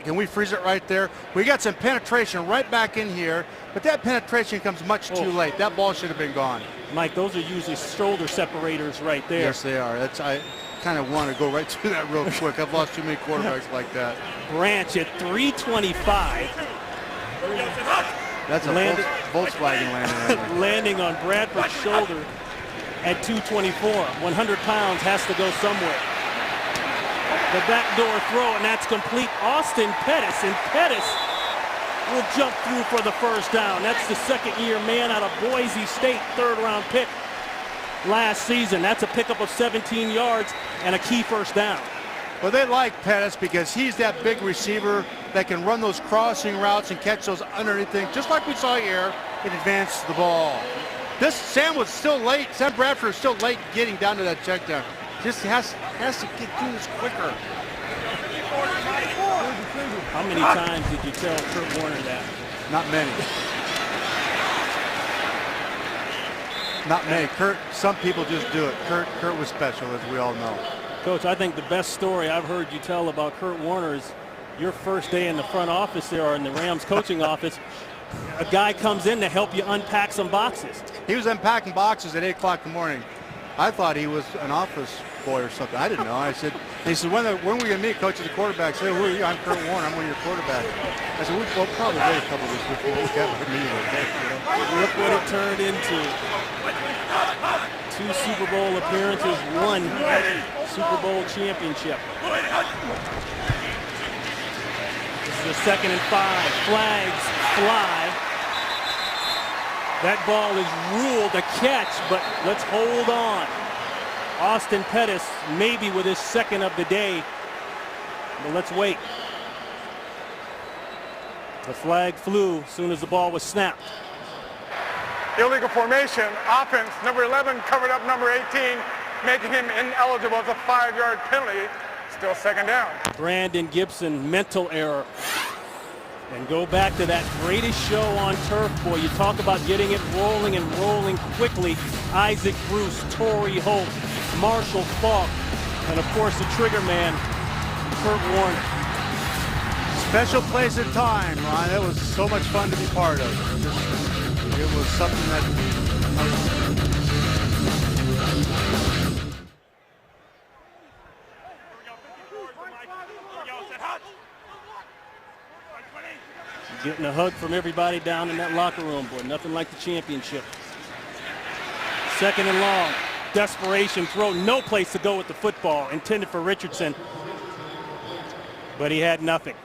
Can we freeze it right there? We got some penetration right back in here, but that penetration comes much too late. That ball should have been gone. Mike, those are usually shoulder separators right there. Yes, they are. I kind of want to go right through that real quick. I've lost too many quarterbacks like that. Branch at 325. That's a Volkswagen landing. Right landing on Bradford's shoulder at 224. 100 pounds has to go somewhere. The backdoor throw, and that's complete. Austin Pettis, and Pettis will jump through for the first down. That's the second-year man out of Boise State, third-round pick last season. That's a pickup of 17 yards and a key first down. Well, they like Pettis because he's that big receiver that can run those crossing routes and catch those underneath things, just like we saw here in advance the ball. Sam was still late. Sam Bradford is still late getting down to that check down. Just has to get through this quicker. How many times did you tell Kurt Warner that? Not many. Not many. Kurt, some people just do it. Kurt was special, as we all know. Coach, I think the best story I've heard you tell about Kurt Warner is your first day in the front office there, or in the Rams coaching office. A guy comes in to help you unpack some boxes. He was unpacking boxes at 8 o'clock in the morning. I thought he was an office boy or something. I didn't know. He said, when are we going to meet, coach of the quarterback? I said, who are you? I'm Kurt Warner. I'm one of your quarterbacks. I said, we'll probably wait a couple of weeks before we have a meeting. Okay? Look what it turned into. 2 Super Bowl appearances, 1 Super Bowl championship. This is a 2nd and 5. Flags fly. That ball is ruled a catch, but let's hold on. Austin Pettis maybe with his 2nd of the day, but let's wait. The flag flew as soon as the ball was snapped. Illegal formation, offense, number 11 covered up number 18, making him ineligible as a 5-yard penalty. Still 2nd down. Brandon Gibson, mental error. And go back to that greatest show on turf, boy. You talk about getting it rolling and rolling quickly. Isaac Bruce, Torrey Holt, Marshall Falk, and of course the trigger man, Kurt Warner. Special place and time, Ron. It was so much fun to be part of. It was something that... Getting a hug from everybody down in that locker room, boy. Nothing like the championship. 2nd and long. desperation throw, no place to go with the football, intended for Richardson, but he had nothing.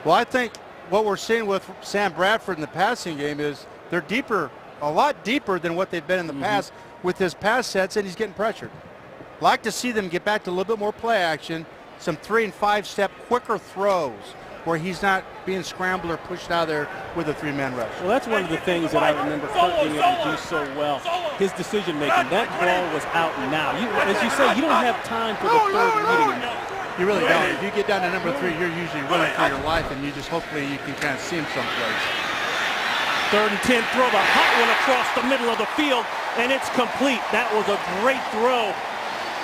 Well, I think what we're seeing with Sam Bradford in the passing game is they're deeper, a lot deeper than what they've been in the past with his pass sets, and he's getting pressured. Like to see them get back to a little bit more play action, some 3- and 5-step quicker throws where he's not being scrambled or pushed out there with a 3-man rush. Well, that's one of the things that I remember Kurt being able to do so well. His decision making. That ball was out now. As you say, you don't have time for the third reading. You really don't. If you get down to number 3, you're usually running for your life, and you just hopefully you can kind of see him someplace. 3rd and 10, throw the hot one across the middle of the field, and it's complete. That was a great throw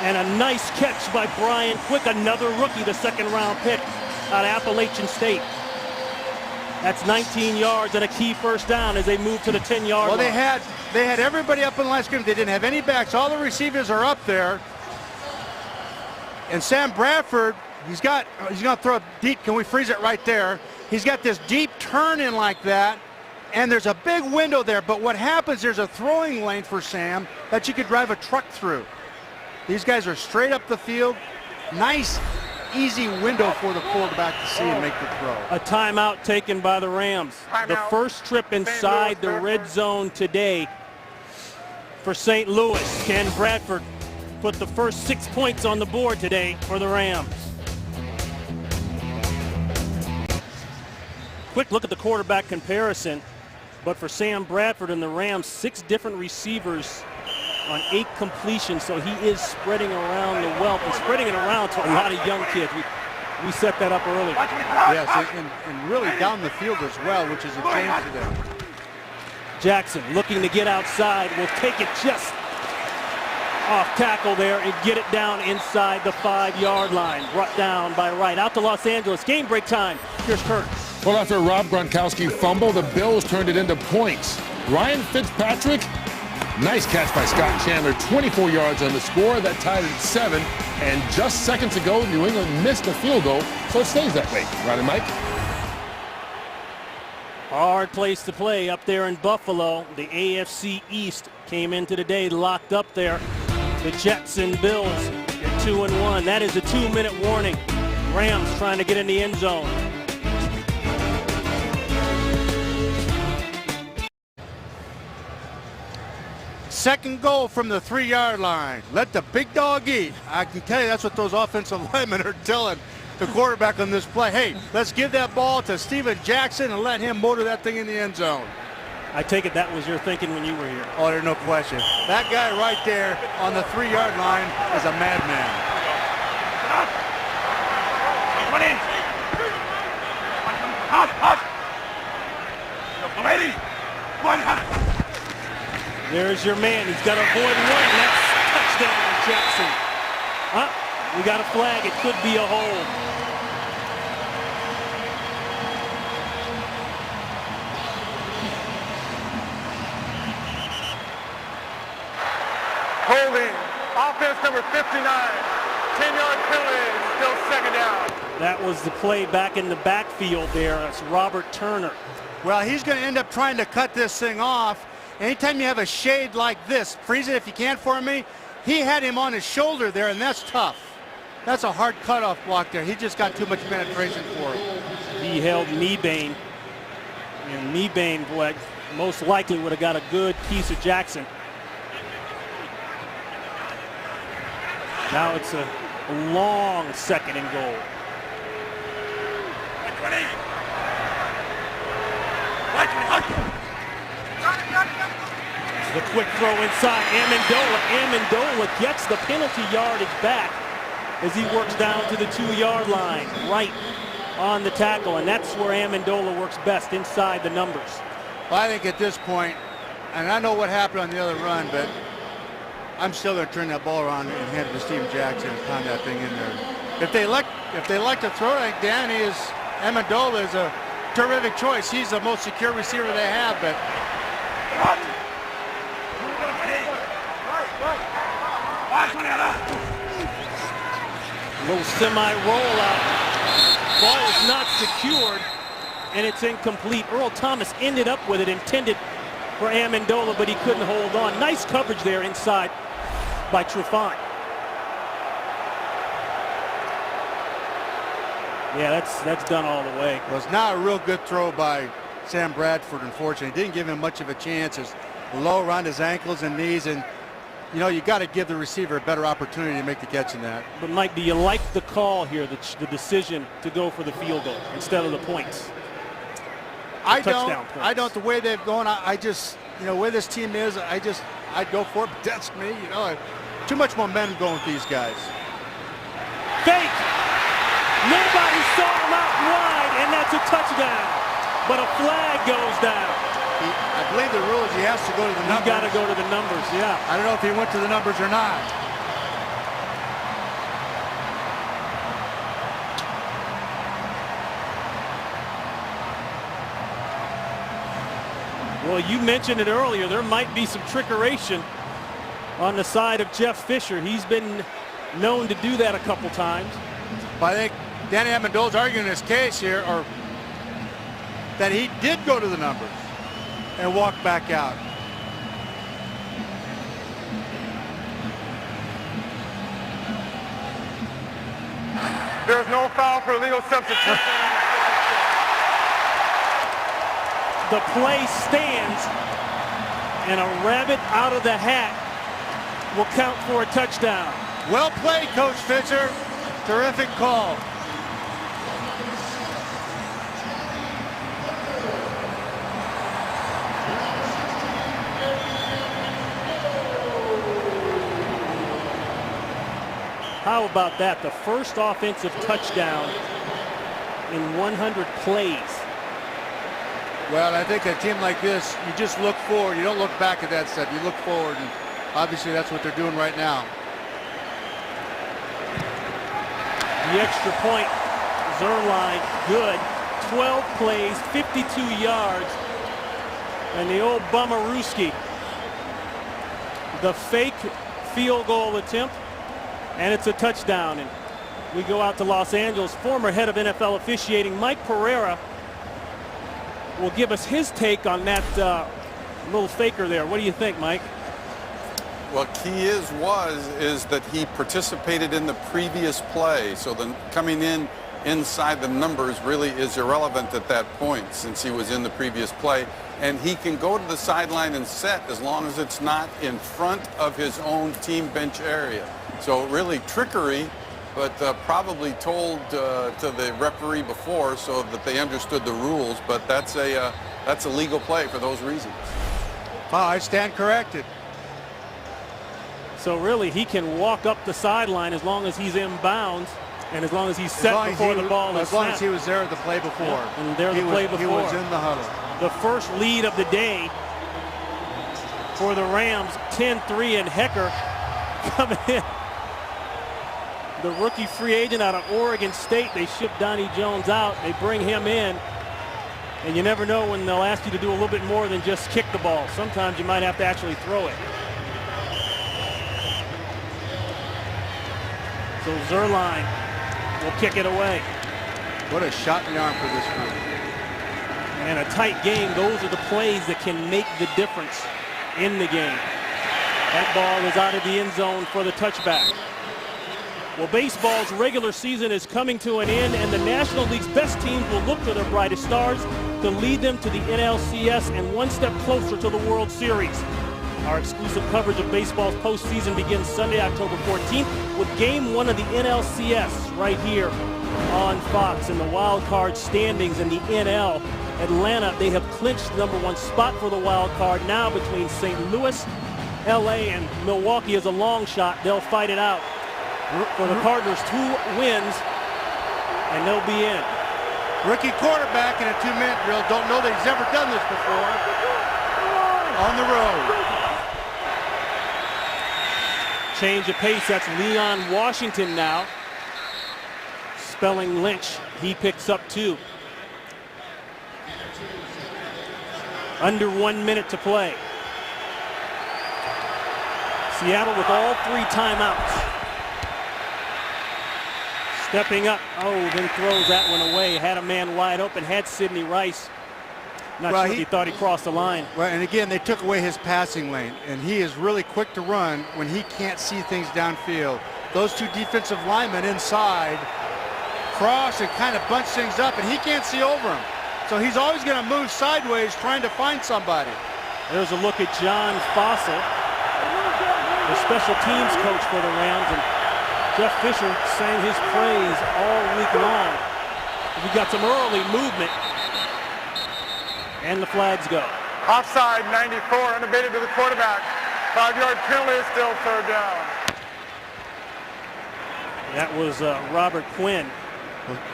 and a nice catch by Brian Quick, another rookie, the 2nd-round pick out of Appalachian State. That's 19 yards and a key first down as they move to the 10-yard line. Well, they had everybody up in the line scrimmage. They didn't have any backs. All the receivers are up there. And Sam Bradford, he's going to throw a deep. Can we freeze it right there? He's got this deep turn in like that, and there's a big window there. But what happens, there's a throwing lane for Sam that you could drive a truck through. These guys are straight up the field. Nice, easy window for the quarterback to see and make the throw. A timeout taken by the Rams. The first trip inside the red zone today for St. Louis. Ken Bradford put the first 6 points on the board today for the Rams. Quick look at the quarterback comparison, but for Sam Bradford and the Rams, 6 different receivers on 8 completions, so he is spreading around the wealth and spreading it around to a lot of young kids. We set that up early. Yes, and really down the field as well, which is a change to them. Jackson looking to get outside, will take it just off tackle there and get it down inside the 5-yard line. Brought down by Wright. Out to Los Angeles. Game break time. Here's Kurt. Well, after Rob Gronkowski fumbled, the Bills turned it into points. Ryan Fitzpatrick, nice catch by Scott Chandler. 24 yards on the score. That tied it at 7. And just seconds ago, New England missed a field goal, so it stays that way. Right, Mike? Hard place to play up there in Buffalo. The AFC East came into the day locked up there. The Jets and Bills are 2-1. That is a 2-minute warning. Rams trying to get in the end zone. Second goal from the 3-yard line. Let the big dog eat. I can tell you that's what those offensive linemen are telling the quarterback on this play. Hey, let's give that ball to Steven Jackson and let him motor that thing in the end zone. I take it that was your thinking when you were here. Oh, there's no question. That guy right there on the 3-yard line is a madman. There's your man. He's got to avoid one. That's touchdown, Jackson. We got a flag. It could be a hold. Holding. Offense number 59. 10-yard penalty. Still 2nd down. That was the play back in the backfield there. That's Robert Turner. Well, he's going to end up trying to cut this thing off. Anytime you have a shade like this, freeze it if you can for me. He had him on his shoulder there, and that's tough. That's a hard cutoff block there. He just got too much penetration for it. He held Mebane, and Mebane, boy, most likely would have got a good piece of Jackson. Now it's a long 2nd and goal. The quick throw inside. Amendola gets the penalty yardage back as he works down to the 2-yard line, right on the tackle, and that's where Amendola works best, inside the numbers. Well, I think at this point, and I know what happened on the other run, but I'm still going to turn that ball around and hand it to Steven Jackson and pound that thing in there. If they like to throw it, I think Amendola is a terrific choice. He's the most secure receiver they have, but little semi-rollout. Ball is not secured, and it's incomplete. Earl Thomas ended up with it, intended for Amendola, but he couldn't hold on. Nice coverage there inside by Trufant. Yeah, that's done all the way. Well, it's not a real good throw by Sam Bradford, unfortunately. Didn't give him much of a chance. It's low around his ankles and knees, and you know, you got to give the receiver a better opportunity to make the catch in that. But Mike, do you like the call here, the decision to go for the field goal instead of the points? I don't. The way they've gone, I just, you know, where this team is, I'd go for it. But that's me, you know. Too much momentum going with these guys. Fake. Nobody saw him out wide, and that's a touchdown. But a flag goes down. I believe the rule is he has to go to the numbers. You got to go to the numbers, yeah. I don't know if he went to the numbers or not. Well, you mentioned it earlier. There might be some trickeration on the side of Jeff Fisher. He's been known to do that a couple times. But I think Danny Amendola's arguing his case here, or that he did go to the numbers and walk back out. There's no foul for illegal substitution. The play stands, and a rabbit out of the hat will count for a touchdown. Well played, Coach Fisher. Terrific call. How about that? The first offensive touchdown in 100 plays. Well, I think a team like this, you just look forward. You don't look back at that stuff. You look forward, and obviously that's what they're doing right now. The extra point, Zerline, good. 12 plays, 52 yards. And the old Bummerooski, the fake field goal attempt, and it's a touchdown. And we go out to Los Angeles. Former head of NFL officiating Mike Pereira will give us his take on that little faker there. What do you think, Mike? Well, key is that he participated in the previous play. So the coming in inside the numbers really is irrelevant at that point, since he was in the previous play. And he can go to the sideline and set as long as it's not in front of his own team bench area. So really trickery, but probably told to the referee before so that they understood the rules. But that's a legal play for those reasons. I stand corrected. So really, he can walk up the sideline as long as he's in bounds and as long as he's set before the ball is snapped. As long as he was there the play before. Yeah, and there the play before. He was in the huddle. The first lead of the day for the Rams, 10-3, and Hecker coming in. The rookie free agent out of Oregon State. They ship Donnie Jones out. They bring him in. And you never know when they'll ask you to do a little bit more than just kick the ball. Sometimes you might have to actually throw it. So Zerline will kick it away. What a shot in the arm for this group. And a tight game. Those are the plays that can make the difference in the game. That ball is out of the end zone for the touchback. Well, baseball's regular season is coming to an end, and the National League's best teams will look to their brightest stars to lead them to the NLCS and one step closer to the World Series. Our exclusive coverage of baseball's postseason begins Sunday, October 14th with Game 1 of the NLCS right here on Fox. And the wild card standings in the NL, Atlanta, they have clinched the #1 spot for the wild card now between St. Louis, LA, and Milwaukee is a long shot. They'll fight it out. For the Cardinals, 2 wins, and they'll be in. Rookie quarterback in a 2-minute drill. Don't know that he's ever done this before. On the road. Change of pace. That's Leon Washington now. Spelling Lynch. He picks up 2. Under 1 minute to play. Seattle with all 3 timeouts. Stepping up. Oh, then throws that one away. Had a man wide open. Had Sidney Rice Not sure if he thought he crossed the line. Well, and again, they took away his passing lane, and he is really quick to run when he can't see things downfield. Those two defensive linemen inside cross and kind of bunch things up, and he can't see over them. So he's always going to move sideways trying to find somebody. There's a look at John Fossil, the special teams coach for the Rams, and Jeff Fisher sang his praise all week long. We got some early movement, and the flags go. Offside 94, unabated to the quarterback. 5-yard penalty is still third down. That was Robert Quinn.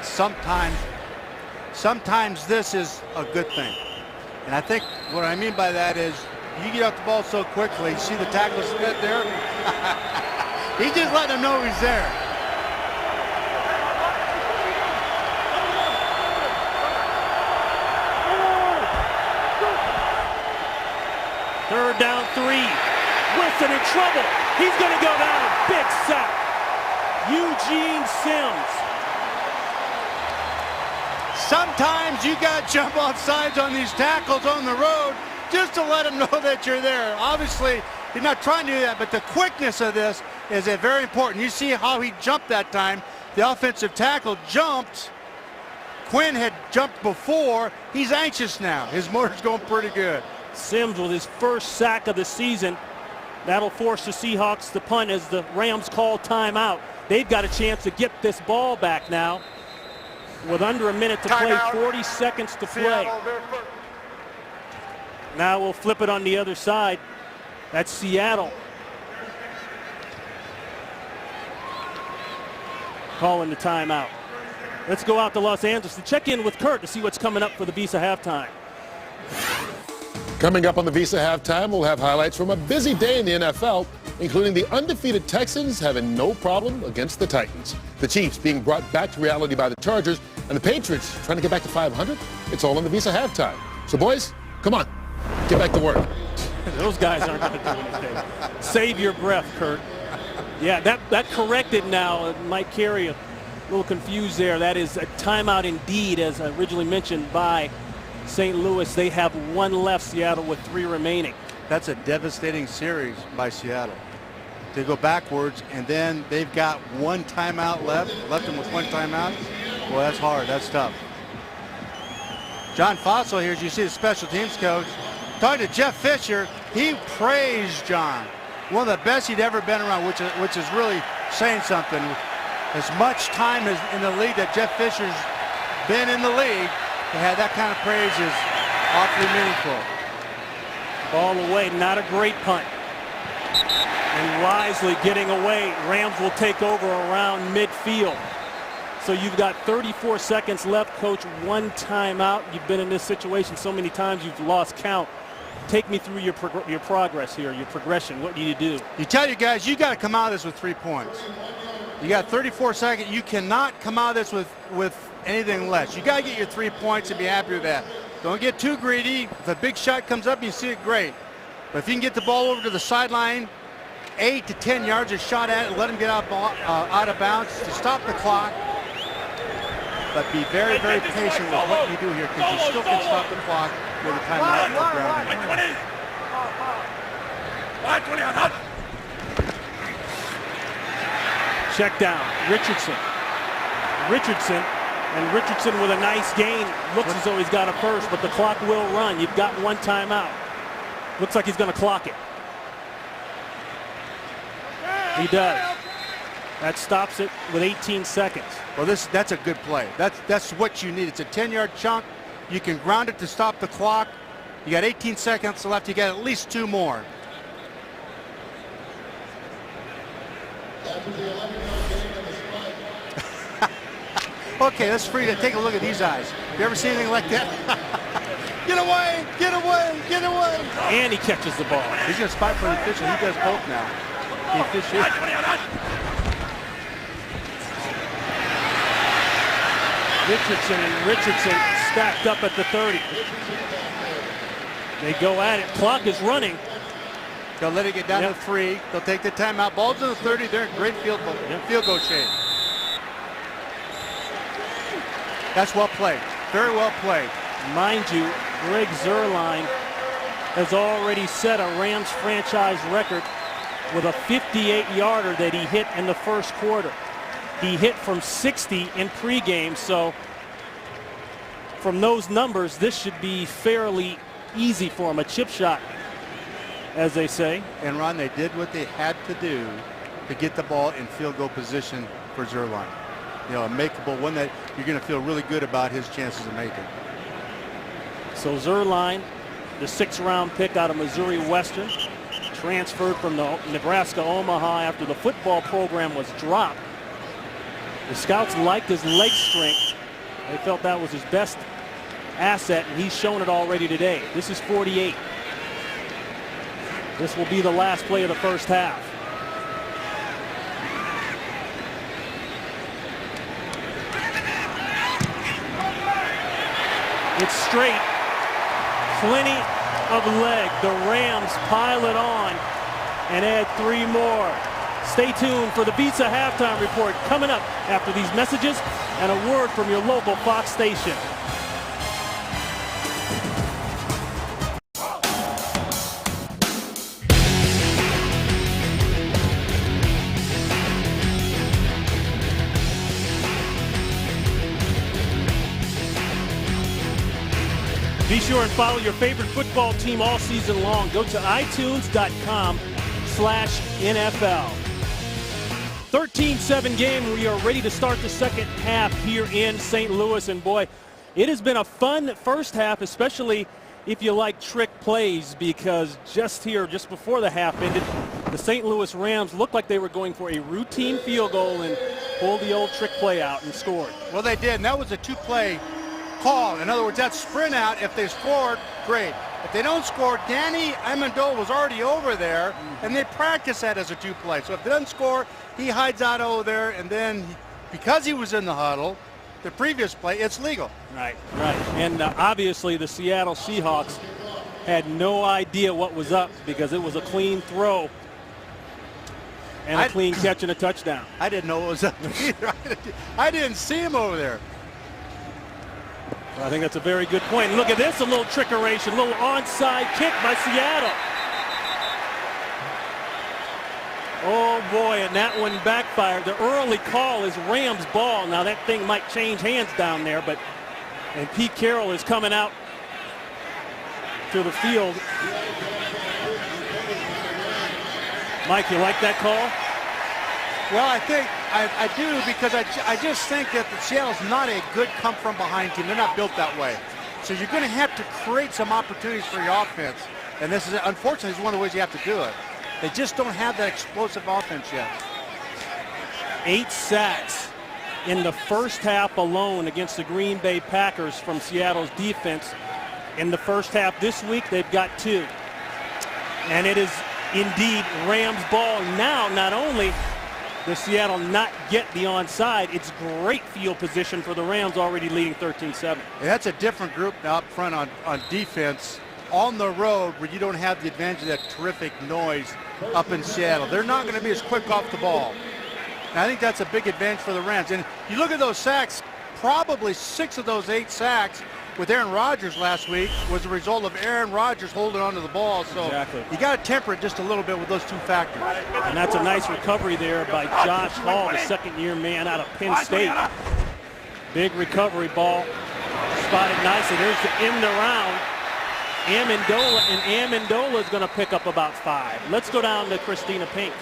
Sometimes this is a good thing. And I think what I mean by that is you get off the ball so quickly, you see the tackle split there? He's just letting them know he's there. Third down 3. Wilson in trouble. He's going to go down. Big sack. Eugene Sims. Sometimes you got to jump off sides on these tackles on the road just to let them know that you're there. Obviously, he's not trying to do that, but the quickness of this is very important. You see how he jumped that time. The offensive tackle jumped. Quinn had jumped before. He's anxious now. His motor's going pretty good. Sims with his first sack of the season. That'll force the Seahawks to punt as the Rams call timeout. They've got a chance to get this ball back now. With under a minute to play, 40 seconds to play. Now we'll flip it on the other side. That's Seattle. Calling the timeout. Let's go out to Los Angeles to check in with Kurt to see what's coming up for the Visa halftime. Coming up on the Visa halftime, we'll have highlights from a busy day in the NFL, including the undefeated Texans having no problem against the Titans, the Chiefs being brought back to reality by the Chargers, and the Patriots trying to get back to 500. It's all in the Visa halftime. So, boys, come on, get back to work. Those guys aren't going to do anything. Save your breath, Kurt. Yeah, that corrected now. Mike Carey a little confused there. That is a timeout indeed, as originally mentioned by St. Louis. They have one left, Seattle with 3 remaining. That's a devastating series by Seattle. They go backwards, and then they've got one timeout left them with one timeout. Well, that's hard. That's tough. John Fossil here, as you see, the special teams coach. Talking to Jeff Fisher, he praised John. One of the best he'd ever been around, which is really saying something. As much time as in the league that Jeff Fisher's been in the league, to have that kind of praise is awfully meaningful. Ball away, not a great punt. And wisely getting away. Rams will take over around midfield. So you've got 34 seconds left, Coach. One timeout. You've been in this situation so many times you've lost count. Take me through your progress here, your progression. What do you do? You tell you guys, you got to come out of this with 3 points. You got 34 seconds. You cannot come out of this with anything less. You got to get your 3 points and be happy with that. Don't get too greedy. If a big shot comes up, you see it, great. But if you can get the ball over to the sideline, 8 to 10 yards of shot at it, let him get out of bounds to stop the clock. But be very, very patient with what you do here, because you still can stop the clock with a timeout and grounding. Check down. Richardson with a nice gain. Looks as though he's got a first, but the clock will run. You've got one timeout. Looks like he's going to clock it. He does. That stops it with 18 seconds. Well, that's a good play. That's what you need. It's a 10-yard chunk. You can ground it to stop the clock. You got 18 seconds left. You got at least 2 more. Okay, let's free to take a look at these eyes. You ever see anything like that? Get away! Get away! Get away! And he catches the ball. He's going to spot for the official. He does both now. He officiates. Richardson stacked up at the 30. They go at it. Clock is running. They'll let it get down to 3. They'll take the timeout. Ball's in the 30. They're in great field goal shape. That's well played. Very well played. Mind you, Greg Zuerlein has already set a Rams franchise record with a 58-yarder that he hit in the first quarter. He hit from 60 in pregame, so from those numbers, this should be fairly easy for him, a chip shot, as they say. And Ron, they did what they had to do to get the ball in field goal position for Zuerlein. You know, a makeable one that you're going to feel really good about his chances of making. So Zuerlein, the 6th-round pick out of Missouri Western, transferred from the Nebraska Omaha after the football program was dropped. The scouts liked his leg strength. They felt that was his best asset, and he's shown it already today. This is 48. This will be the last play of the first half. It's straight. Plenty of leg. The Rams pile it on and add 3 more. Stay tuned for the Visa halftime report coming up after these messages and a word from your local Fox station. Be sure and follow your favorite football team all season long. Go to itunes.com/NFL. 13-7 game. We are ready to start the second half here in St. Louis. And boy, it has been a fun first half, especially if you like trick plays, because just before the half ended, the St. Louis Rams looked like they were going for a routine field goal and pulled the old trick play out and scored. Well, they did, and that was a 2-play call. In other words, that sprint out, if they scored, great. If they don't score, Danny Amendola was already over there, and they practice that as a 2-play. So if they don't score, he hides out over there, and then because he was in the huddle, the previous play, it's legal. Right. And obviously the Seattle Seahawks had no idea what was up because it was a clean throw and a clean catch and a touchdown. I didn't know what was up either. I didn't see him over there. I think that's a very good point. Look at this, a little trickeration, a little onside kick by Seattle. Oh boy, and that one backfired. The early call is Rams ball. Now that thing might change hands down there, and Pete Carroll is coming out to the field. Mike, you like that call? Well, I think I do, because I just think that Seattle's not a good come-from-behind team. They're not built that way. So you're going to have to create some opportunities for your offense. And this is, unfortunately, is one of the ways you have to do it. They just don't have that explosive offense yet. 8 sacks in the first half alone against the Green Bay Packers from Seattle's defense. In the first half this week, they've got 2. And it is indeed Rams ball now. Not only does Seattle not get the onside, it's great field position for the Rams, already leading 13-7. That's a different group now up front on defense on the road, where you don't have the advantage of that terrific noise up in Seattle. They're not going to be as quick off the ball. And I think that's a big advantage for the Rams. And you look at those sacks, probably 6 of those 8 sacks with Aaron Rodgers last week was a result of Aaron Rodgers holding onto the ball. So exactly. You got to temper it just a little bit with those 2 factors. And that's a nice recovery there by Josh Hall, the second-year man out of Penn State. Big recovery ball. Spotted nicely. There's the end around. Amendola is going to pick up about 5. Let's go down to Christina Pink.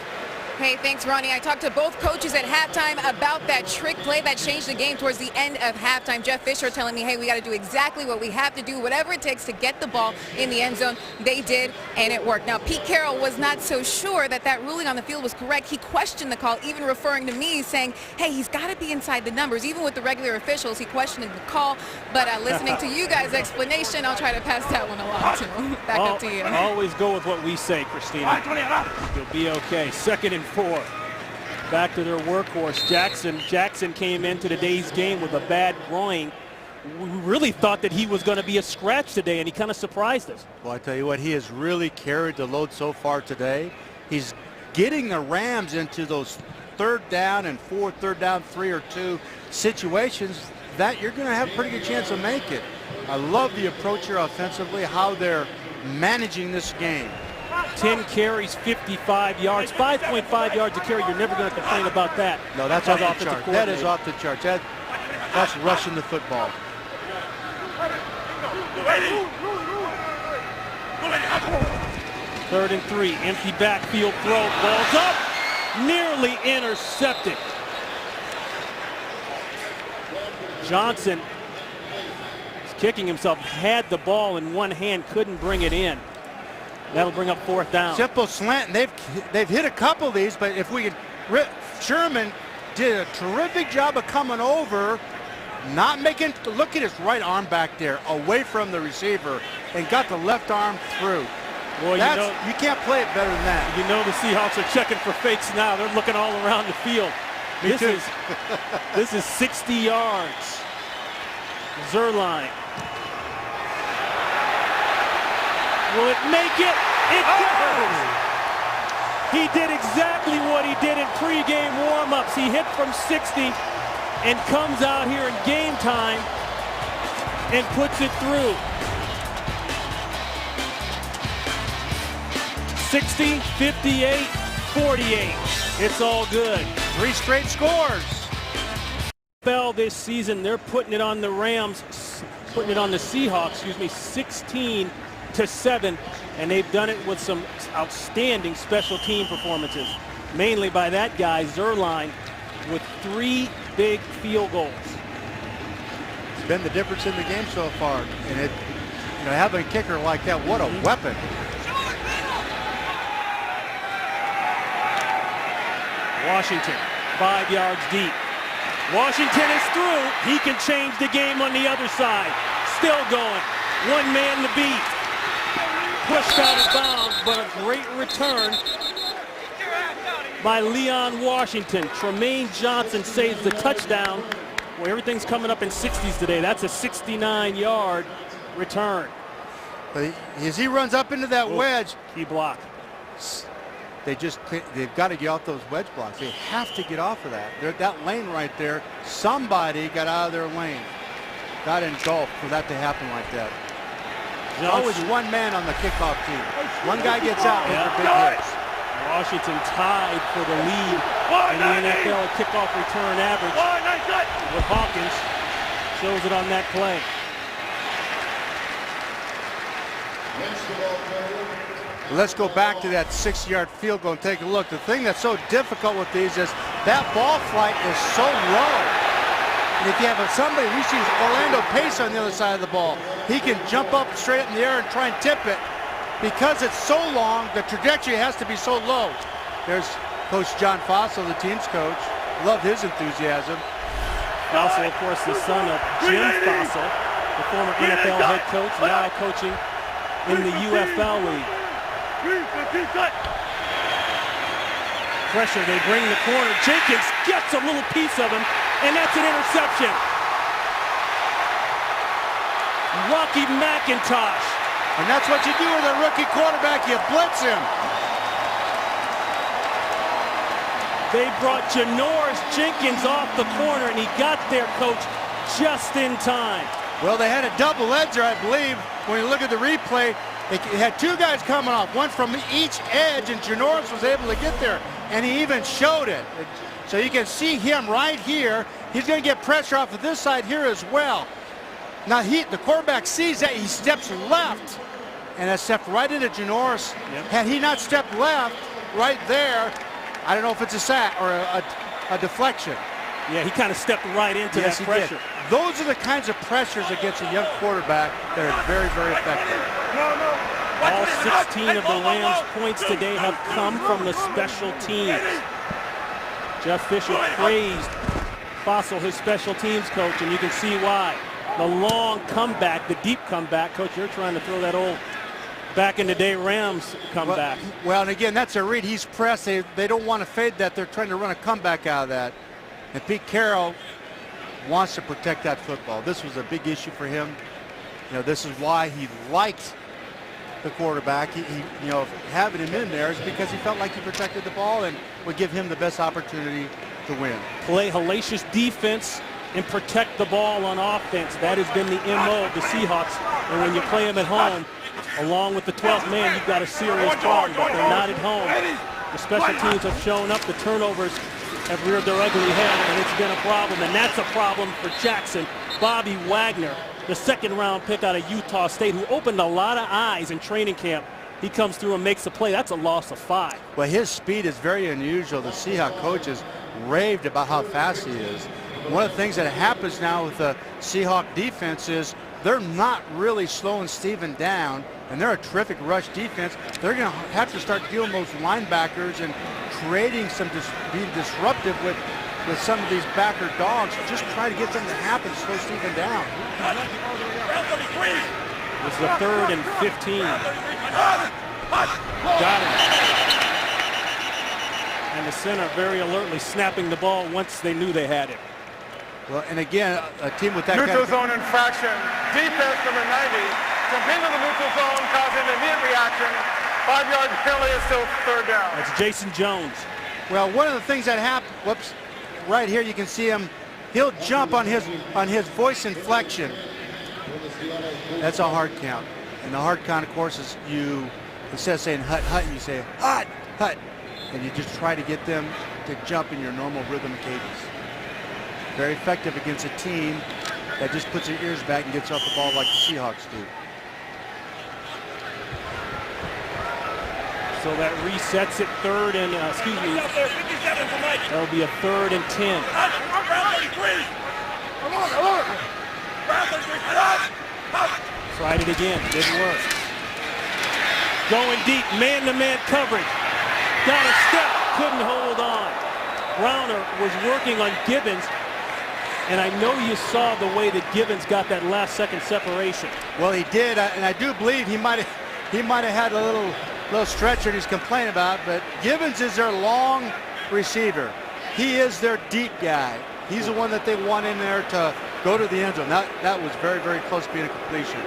Hey, thanks, Ronnie. I talked to both coaches at halftime about that trick play that changed the game towards the end of halftime. Jeff Fisher telling me, hey, we got to do exactly what we have to do, whatever it takes to get the ball in the end zone. They did, and it worked. Now, Pete Carroll was not so sure that that ruling on the field was correct. He questioned the call, even referring to me, saying, hey, he's got to be inside the numbers. Even with the regular officials, he questioned the call. But listening to you guys' explanation, I'll try to pass that one along to him. Back up to you. Always go with what we say, Christina. You'll be okay. 2nd and 4. Back to their workhorse, Jackson. Jackson came into today's game with a bad groin. We really thought that he was going to be a scratch today, and he kind of surprised us. Well, I tell you what, he has really carried the load so far today. He's getting the Rams into those 3rd down and 4, 3rd down, 3 or 2 situations that you're going to have a pretty good chance of making. I love the approach here offensively, how they're managing this game. 10 carries, 55 yards, 5.5 yards a carry. You're never going to complain about that. No, that's off the chart. That is off the chart. That's rushing the football. Third and 3, empty backfield throw, balls up, nearly intercepted. Johnson is kicking himself, had the ball in one hand, couldn't bring it in. That'll bring up 4th down. Simple slant, and they've hit a couple of these, but if we could, Sherman did a terrific job of coming over, not making, look at his right arm back there, away from the receiver, and got the left arm through. Boy, you can't play it better than that. You know the Seahawks are checking for fakes now. They're looking all around the field. This is 60 yards. Zerline. Will it make it? It does! He did exactly what he did in pregame warm-ups. He hit from 60 and comes out here in game time and puts it through. 60, 58, 48. It's all good. 3 straight scores. Bell this season, they're putting it on the Rams, putting it on the Seahawks, 16-7, and they've done it with some outstanding special team performances, mainly by that guy Zerline, with 3 big field goals. It's been the difference in the game so far, and having a kicker like that, what a weapon. Washington, 5 yards deep. Washington is through. He can change the game on the other side. Still going. One man to beat. Pushed out of bounds, but a great return by Leon Washington. Tremaine Johnson saves the touchdown. Well, everything's coming up in 60s today. That's a 69-yard return. But as he runs up into that wedge, key block. They've got to get off those wedge blocks. They have to get off of that. That lane right there, somebody got out of their lane. Got engulfed for that to happen like that. There's always one man on the kickoff team. One guy gets out with a big hit. Washington tied for the lead in the NFL kickoff return average with Hawkins. Shows it on that play. Let's go back to that 6-yard field goal and take a look. The thing that's so difficult with these is that ball flight is so low. And if you have somebody, we see Orlando Pace on the other side of the ball. He can jump up straight up in the air and try and tip it. Because it's so long, the trajectory has to be so low. There's Coach John Fossil, the team's coach. Love his enthusiasm. Fossil, of course, the son of Jim Fossil, the former NFL head coach, now coaching in the UFL League. Pressure, they bring the corner. Jenkins gets a little piece of him, and that's an interception. Rocky McIntosh. And that's what you do with a rookie quarterback, you blitz him. They brought Janoris Jenkins off the corner, and he got there, coach, just in time. Well, they had a double edger, I believe. When you look at the replay, it had 2 guys coming off, one from each edge, and Janoris was able to get there, and he even showed it. So you can see him right here. He's going to get pressure off of this side here as well. Now the quarterback sees that, he steps left, and that stepped right into Janoris. Yep. Had he not stepped left right there, I don't know if it's a sack or a deflection. Yeah, he kind of stepped right into that pressure. Those are the kinds of pressures against a young quarterback that are very, very effective. All 16 of the Rams' points today have come from the special teams. Jeff Fisher praised Fossil, his special teams coach, and you can see why. The long comeback, the deep comeback. Coach, you're trying to throw that old back in the day Rams comeback. Well, and again, that's a read. He's pressed. They don't want to fade that. They're trying to run a comeback out of that. And Pete Carroll wants to protect that football. This was a big issue for him. This is why he liked the quarterback. Having him in there is because he felt like he protected the ball and would give him the best opportunity to win. Play hellacious defense and protect the ball on offense. That has been the MO of the Seahawks. And when you play them at home, along with the 12th man, you've got a serious problem. But they're not at home. The special teams have shown up. The turnovers have reared their ugly head, and it's been a problem. And that's a problem for Jackson. Bobby Wagner, the second-round pick out of Utah State, who opened a lot of eyes in training camp. He comes through and makes a play. That's a loss of 5. Well, his speed is very unusual. The Seahawks coaches raved about how fast he is. One of the things that happens now with the Seahawk defense is they're not really slowing Steven down, and they're a terrific rush defense. They're going to have to start dealing with those linebackers and creating some, being disruptive with some of these backer dogs. Just try to get something to happen to slow Steven down. This is a 3rd and 15. Got it. And the center very alertly snapping the ball once they knew they had it. Well, and again, a team with that Neutral kind of... zone infraction. Defense number 90 jump into the neutral zone, causing an immediate reaction. 5-yard penalty is still 3rd down. That's Jason Jones. Well, one of the things that happened, whoops, right here you can see him. He'll jump on his voice inflection. That's a hard count. And the hard count, of course, is you, instead of saying hut, hut, you say hut, hut. And you just try to get them to jump in your normal rhythm cadence. Very effective against a team that just puts their ears back and gets off the ball like the Seahawks do. So that resets it 3rd and, that'll be a 3rd and 10. Tried it again, didn't work. Going deep, man-to-man coverage. Got a step, couldn't hold on. Browner was working on Gibbons, and I know you saw the way that Gibbons got that last-second separation. Well, he did, and I do believe he might have had a little stretch that he's complaining about, but Gibbons is their long receiver. He is their deep guy. He's the one that they want in there to go to the end zone. That was very, very close to being a completion.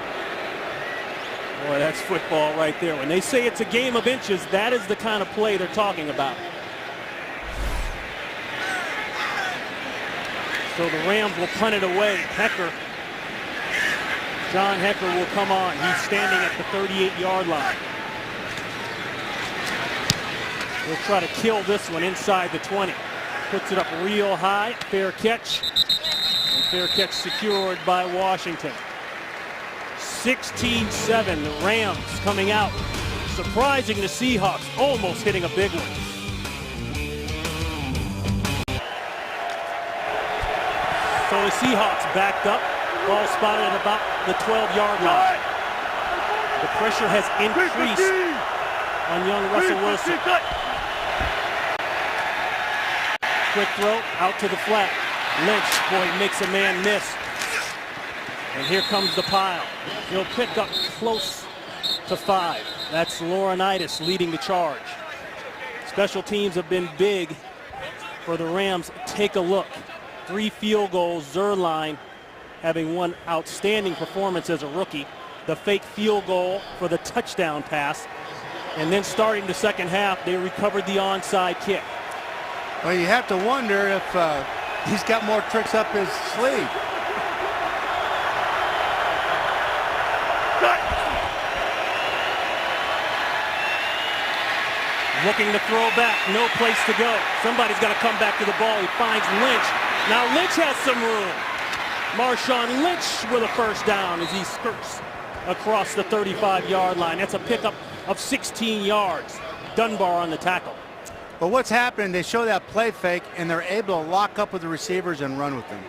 Boy, that's football right there. When they say it's a game of inches, that is the kind of play they're talking about. So the Rams will punt it away. John Hecker will come on. He's standing at the 38-yard line. We'll try to kill this one inside the 20. Puts it up real high. Fair catch. And fair catch secured by Washington. 16-7. The Rams coming out. Surprising the Seahawks. Almost hitting a big one. So the Seahawks backed up. Ball spotted at about the 12-yard line. The pressure has increased on young Russell Wilson. Quick throw out to the flat. Lynch, boy, makes a man miss. And here comes the pile. He'll pick up close to 5. That's Laurinaitis leading the charge. Special teams have been big for the Rams. Take a look. 3 field goals. Zuerlein having one outstanding performance as a rookie. The fake field goal for the touchdown pass. And then starting the second half, they recovered the onside kick. Well, you have to wonder if he's got more tricks up his sleeve. Looking to throw back, no place to go. Somebody's got to come back to the ball. He finds Lynch. Now Lynch has some room. Marshawn Lynch with a first down as he skirts across the 35-yard line. That's a pickup of 16 yards. Dunbar on the tackle. But what's happening, they show that play fake, and they're able to lock up with the receivers and run with them.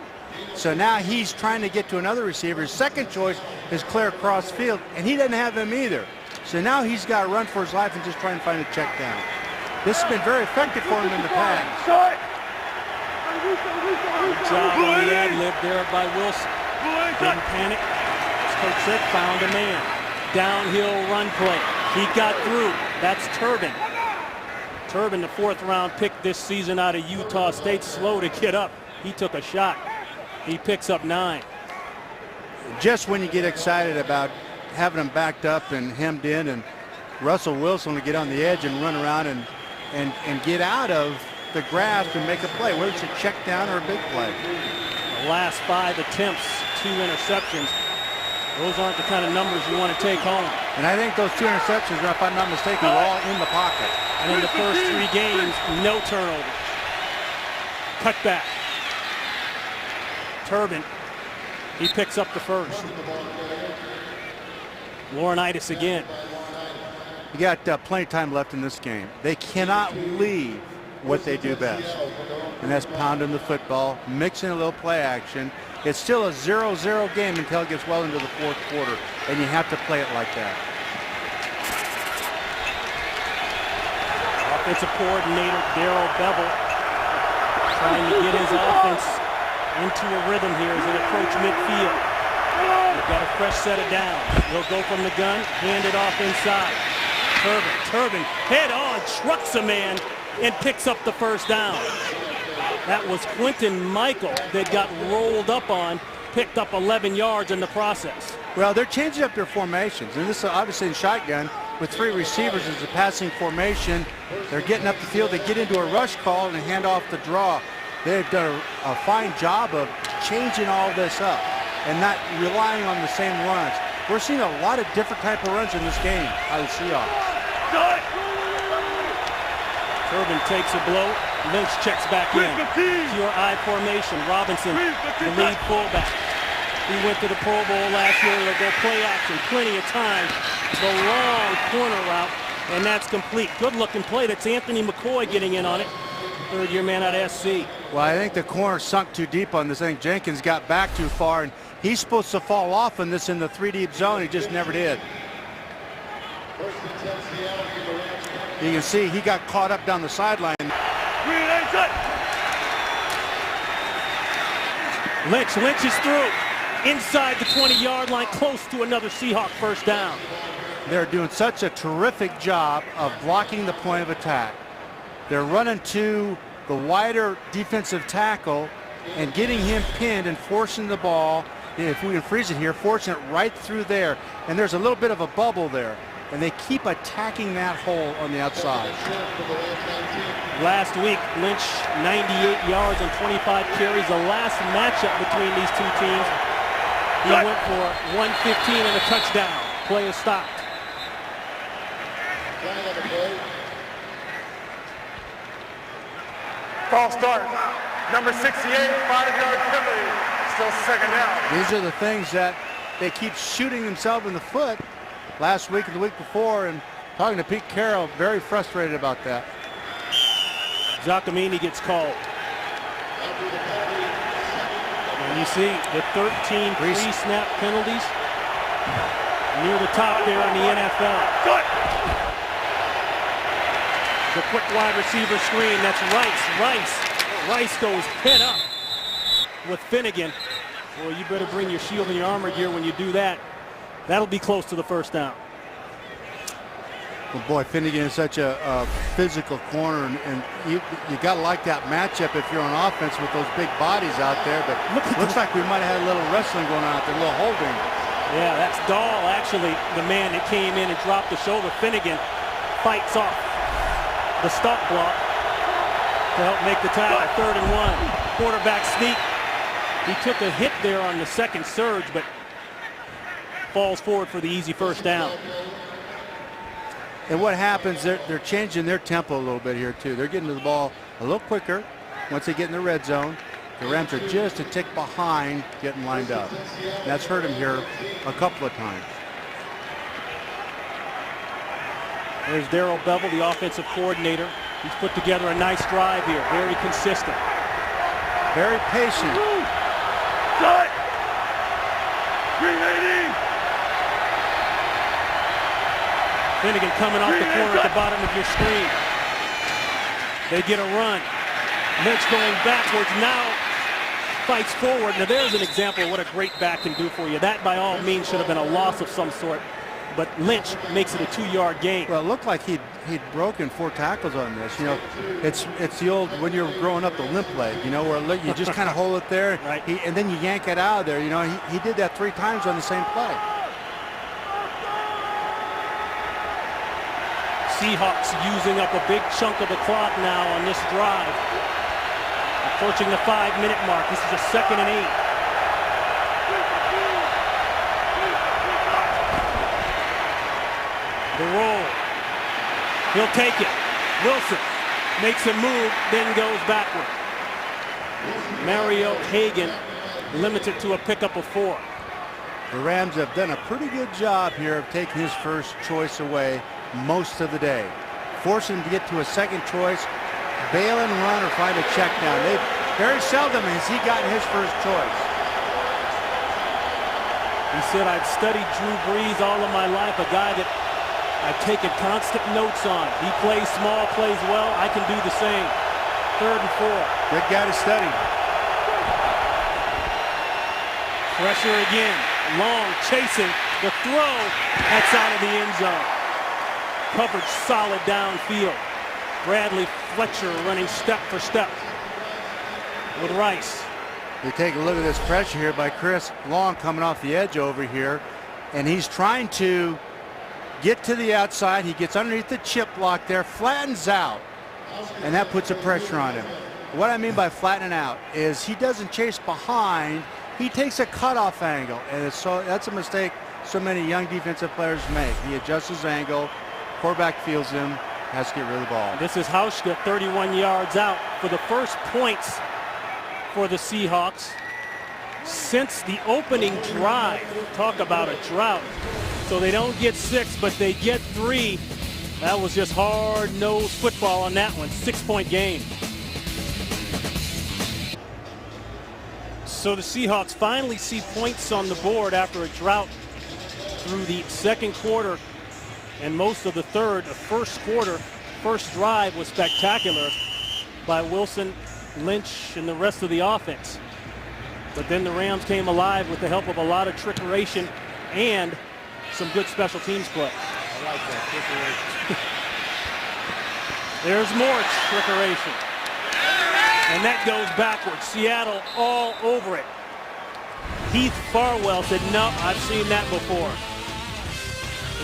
So now he's trying to get to another receiver. His second choice is clear across field, and he doesn't have him either. So now he's got to run for his life and just try and find a check down. This has been very effective for him in the past. Good job on the ad-lib there by Wilson. Didn't panic. Coach said found a man. Downhill run play. He got through. That's Turbin. Turbin, the 4th-round pick this season out of Utah State, slow to get up. He took a shot. He picks up 9. Just when you get excited about having him backed up and hemmed in, and Russell Wilson to get on the edge and run around and get out of the grasp and make a play, whether it's a check down or a big play. The last 5 attempts, 2 interceptions. Those aren't the kind of numbers you want to take home. And I think those 2 interceptions, if I'm not mistaken, were all in the pocket. And in the first 3 games, no turnovers. Cut back. Turbin, he picks up the first. Laurinaitis again. You got plenty of time left in this game. They cannot leave what they do best, and that's pounding the football, mixing a little play action. It's still a 0-0 game until it gets well into the 4th quarter, and you have to play it like that. Offensive coordinator Darrell Bevel trying to get his offense into a rhythm here as they approach midfield. They've got a fresh set of downs. They'll go from the gun, hand it off inside. Turbin, head on, trucks a man, and picks up the first down. That was Quentin Michael that got rolled up on, picked up 11 yards in the process. Well, they're changing up their formations, and this is obviously in shotgun with 3 receivers as a passing formation. They're getting up the field, they get into a rush call and hand off the draw. They've done a fine job of changing all this up and not relying on the same runs. We're seeing a lot of different type of runs in this game by the Seahawks. Turbin takes a blow. Lynch checks back in. Pure I formation. Robinson, the lead fullback. He went to the Pro Bowl last year. They'll go play action. Plenty of time. The long corner route, and that's complete. Good-looking play. That's Anthony McCoy getting in on it. Third-year man out of SC. Well, I think the corner sunk too deep on this thing. Jenkins got back too far, and he's supposed to fall off in this in the 3-deep zone. He just never did. You can see he got caught up down the sideline. Lynch is through. Inside the 20-yard line, close to another Seahawk first down. They're doing such a terrific job of blocking the point of attack. They're running to the wider defensive tackle and getting him pinned and forcing the ball, if we can freeze it here, forcing it right through there. And there's a little bit of a bubble there. And they keep attacking that hole on the outside. Last week, Lynch 98 yards on 25 carries. The last matchup between these 2 teams, he went for 115 and a touchdown. Play is stopped. False start. Number 68, 5-yard penalty. Still 2nd down. These are the things that they keep shooting themselves in the foot. Last week and the week before, and talking to Pete Carroll, very frustrated about that. Giacomini gets called. And you see the 13 pre-snap penalties near the top there in the NFL. The quick wide receiver screen, that's Rice. Rice goes head up with Finnegan. Well, you better bring your shield and your armor gear when you do that. That'll be close to the first down. Well, boy, Finnegan is such a physical corner, and you got to like that matchup if you're on offense with those big bodies out there. But looks like we might have had a little wrestling going on out there, a little holding. Yeah, that's Dahl, actually, the man that came in and dropped the shoulder. Finnegan fights off the stop block to help make the tackle. 3rd and 1. Quarterback sneak. He took a hit there on the second surge, but falls forward for the easy first down. And what happens, they're changing their tempo a little bit here too. They're getting to the ball a little quicker once they get in the red zone. The Rams are just a tick behind getting lined up. And that's hurt him here a couple of times. There's Darrell Bevel, the offensive coordinator. He's put together a nice drive here, very consistent. Very patient. Cut! 380! Finnegan coming off the corner at the bottom of your screen. They get a run. Lynch going backwards, now fights forward. Now there's an example of what a great back can do for you. That by all means should have been a loss of some sort, but Lynch makes it a 2-yard gain. Well, it looked like he'd broken 4 tackles on this. You know, it's the old, when you're growing up, the limp leg, you know, where you just kind of hold it there, right. And then you yank it out of there. You know, he did that 3 times on the same play. Seahawks using up a big chunk of the clock now on this drive. The Approaching the 5-minute mark. This is a 2nd and 8. The roll. He'll take it. Wilson makes a move, then goes backward. Mario Hagan limits it to a pickup of 4. The Rams have done a pretty good job here of taking his first choice away most of the day. Force him to get to a second choice, bail and run, or find a check down. Very seldom has he gotten his first choice. He said, I've studied Drew Brees all of my life, a guy that I've taken constant notes on. He plays small, plays well. I can do the same. 3rd and 4. Good guy to study. Pressure again. Long chasing. The throw. That's out of the end zone. Coverage solid downfield. Bradley Fletcher running step for step with Rice. You take a look at this pressure here by Chris Long coming off the edge over here, and he's trying to get to the outside. He gets underneath the chip block there, flattens out, and that puts a pressure on him. What I mean by flattening out is he doesn't chase behind. He takes a cutoff angle, and that's a mistake so many young defensive players make. He adjusts his angle, quarterback feels him, has to get rid of the ball. This is Hauschka, 31 yards out for the first points for the Seahawks since the opening drive. Talk about a drought. So they don't get 6, but they get 3. That was just hard-nosed football on that one. 6-point game. So the Seahawks finally see points on the board after a drought through the 2nd quarter and most of the 3rd. The 1st quarter, 1st drive was spectacular by Wilson, Lynch, and the rest of the offense. But then the Rams came alive with the help of a lot of trickeration and some good special teams play. I like that, trickeration. There's more trickeration. And that goes backwards. Seattle all over it. Heath Farwell said, no, I've seen that before.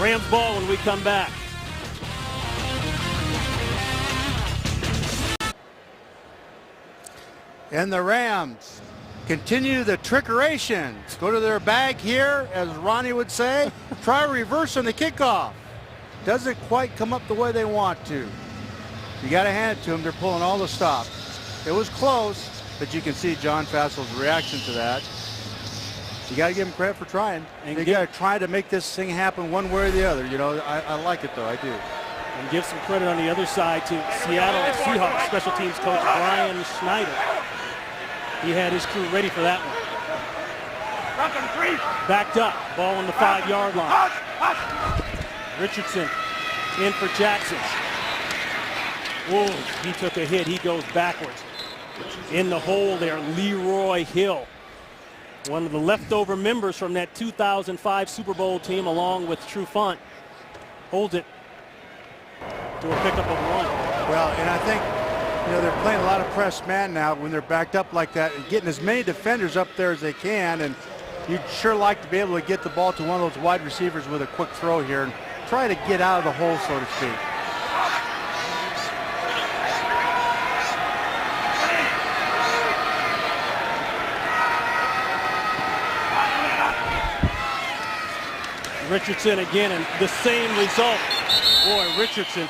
Rams ball when we come back. And the Rams continue the trickeration. Go to their bag here, as Ronnie would say. Try reverse on the kickoff. Doesn't quite come up the way they want to. You got to hand it to them. They're pulling all the stops. It was close, but you can see John Fassel's reaction to that. You got to give him credit for trying. And they got to try to make this thing happen one way or the other. You know, I like it, though. I do. And give some credit on the other side to Seattle Seahawks special teams coach Brian Schneider. He had his crew ready for that one. Backed up, ball on the 5-yard line. Richardson in for Jackson. Whoa, he took a hit. He goes backwards. In the hole there, Leroy Hill. One of the leftover members from that 2005 Super Bowl team, along with Trufant, holds it to a pickup of 1. Well, and I think, you know, they're playing a lot of press man now when they're backed up like that and getting as many defenders up there as they can. And you'd sure like to be able to get the ball to one of those wide receivers with a quick throw here and try to get out of the hole, so to speak. Richardson again, and the same result. Boy, Richardson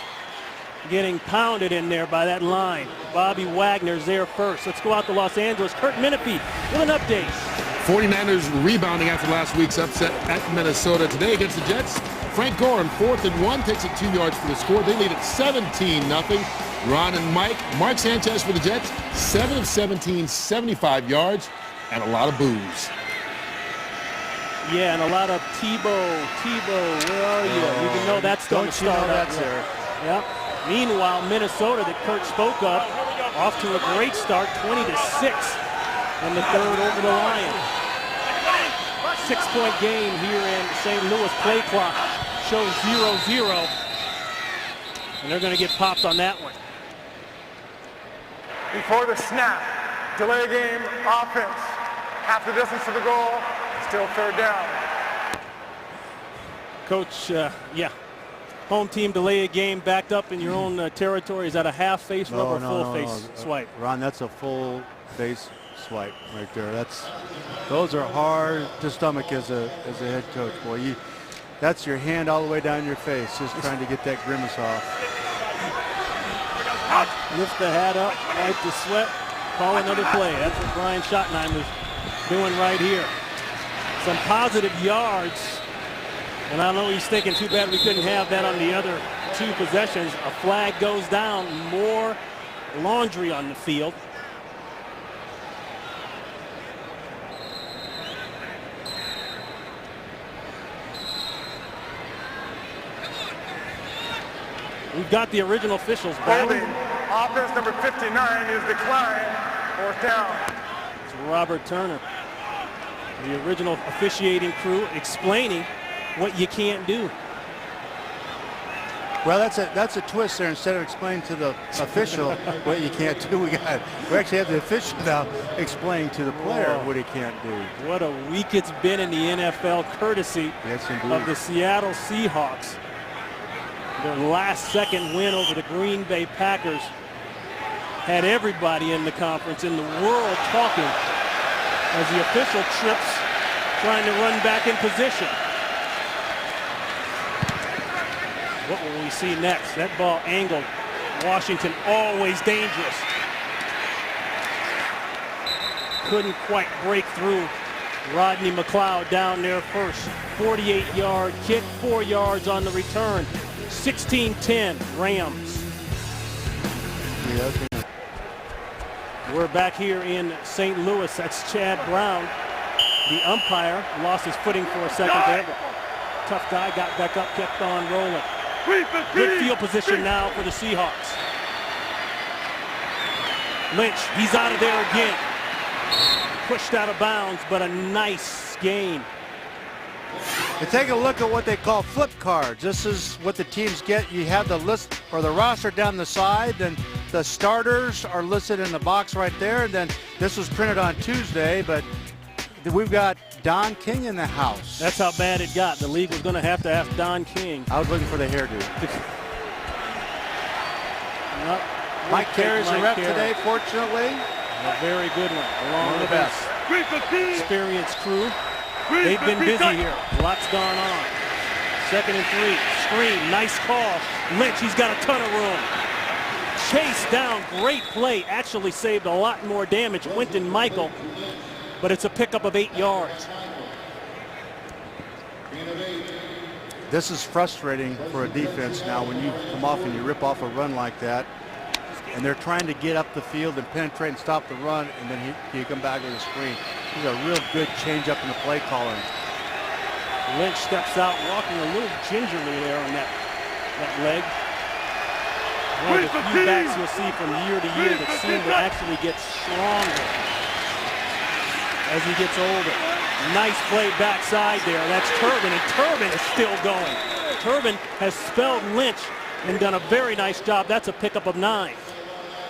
getting pounded in there by that line. Bobby Wagner's there first. Let's go out to Los Angeles. Kurt Menefee with an update. 49ers rebounding after last week's upset at Minnesota. Today against the Jets, Frank Gore on 4th and 1 takes it 2 yards for the score. They lead it 17-0. Ron and Mark Sanchez for the Jets, 7 of 17, 75 yards, and a lot of boos. Yeah, and a lot of Tebow, where are you? You can know that's going to start out there. Yep. Meanwhile, Minnesota, that Kurt spoke of, off to a great start, 20-6 in the 3rd over the Lions. 6-point game here in St. Louis. Play clock shows 0-0, and they're going to get popped on that one. Before the snap, delay game offense. Half the distance to the goal. Still 3rd down. Coach, yeah. Home team delay a game backed up in your own territory. Is that a half face rub or full face swipe? Ron, that's a full face swipe right there. Those are hard to stomach as a head coach. Boy, that's your hand all the way down your face, just trying to get that grimace off. Lift the hat up, wipe the sweat, call another play. That's what Brian Schottenheimer's doing right here. Some positive yards. And I know he's thinking, too bad we couldn't have that on the other 2 possessions. A flag goes down, more laundry on the field. We've got the original officials back. Holding. Offense number 59 is declined. 4th down. It's Robert Turner, the original officiating crew, explaining what you can't do. Well, that's a twist there. Instead of explaining to the official what you can't do, we actually have the official now explaining to the player what he can't do. What a week it's been in the NFL, courtesy of the Seattle Seahawks. Their last-second win over the Green Bay Packers had everybody in the conference, in the world, talking as the official trips, trying to run back in position. What will we see next? That ball angled. Washington always dangerous. Couldn't quite break through. Rodney McLeod down there first. 48-yard kick, 4 yards on the return. 16-10 Rams. We're back here in St. Louis. That's Chad Brown. The umpire lost his footing for a second there, but tough guy got back up, kept on rolling. Good field position now for the Seahawks. Lynch, he's out of there again. Pushed out of bounds, but a nice gain. And take a look at what they call flip cards. This is what the teams get. You have the list or the roster down the side, then the starters are listed in the box right there. And then this was printed on Tuesday, but we've got Don King in the house. That's how bad it got. The league was going to have to ask Don King. I was looking for the hairdo. Nope. Mike Carey's the ref today, fortunately. A very good one, along with his experienced crew. They've been busy here. Lots gone on. 2nd and 3. Screen. Nice call. Lynch, he's got a ton of room. Chase down. Great play. Actually saved a lot more damage. Wynton Michael. But it's a pickup of 8 yards. This is frustrating for a defense now when you come off and you rip off a run like that. And they're trying to get up the field and penetrate and stop the run, and then you come back with a screen. He's a real good change up in the play calling. Lynch steps out, walking a little gingerly there on that leg. One of the few backs you'll see from year to year that seem to actually get stronger as he gets older. Nice play backside there. That's Turbin, and Turbin is still going. Turbin has spelled Lynch and done a very nice job. That's a pickup of 9.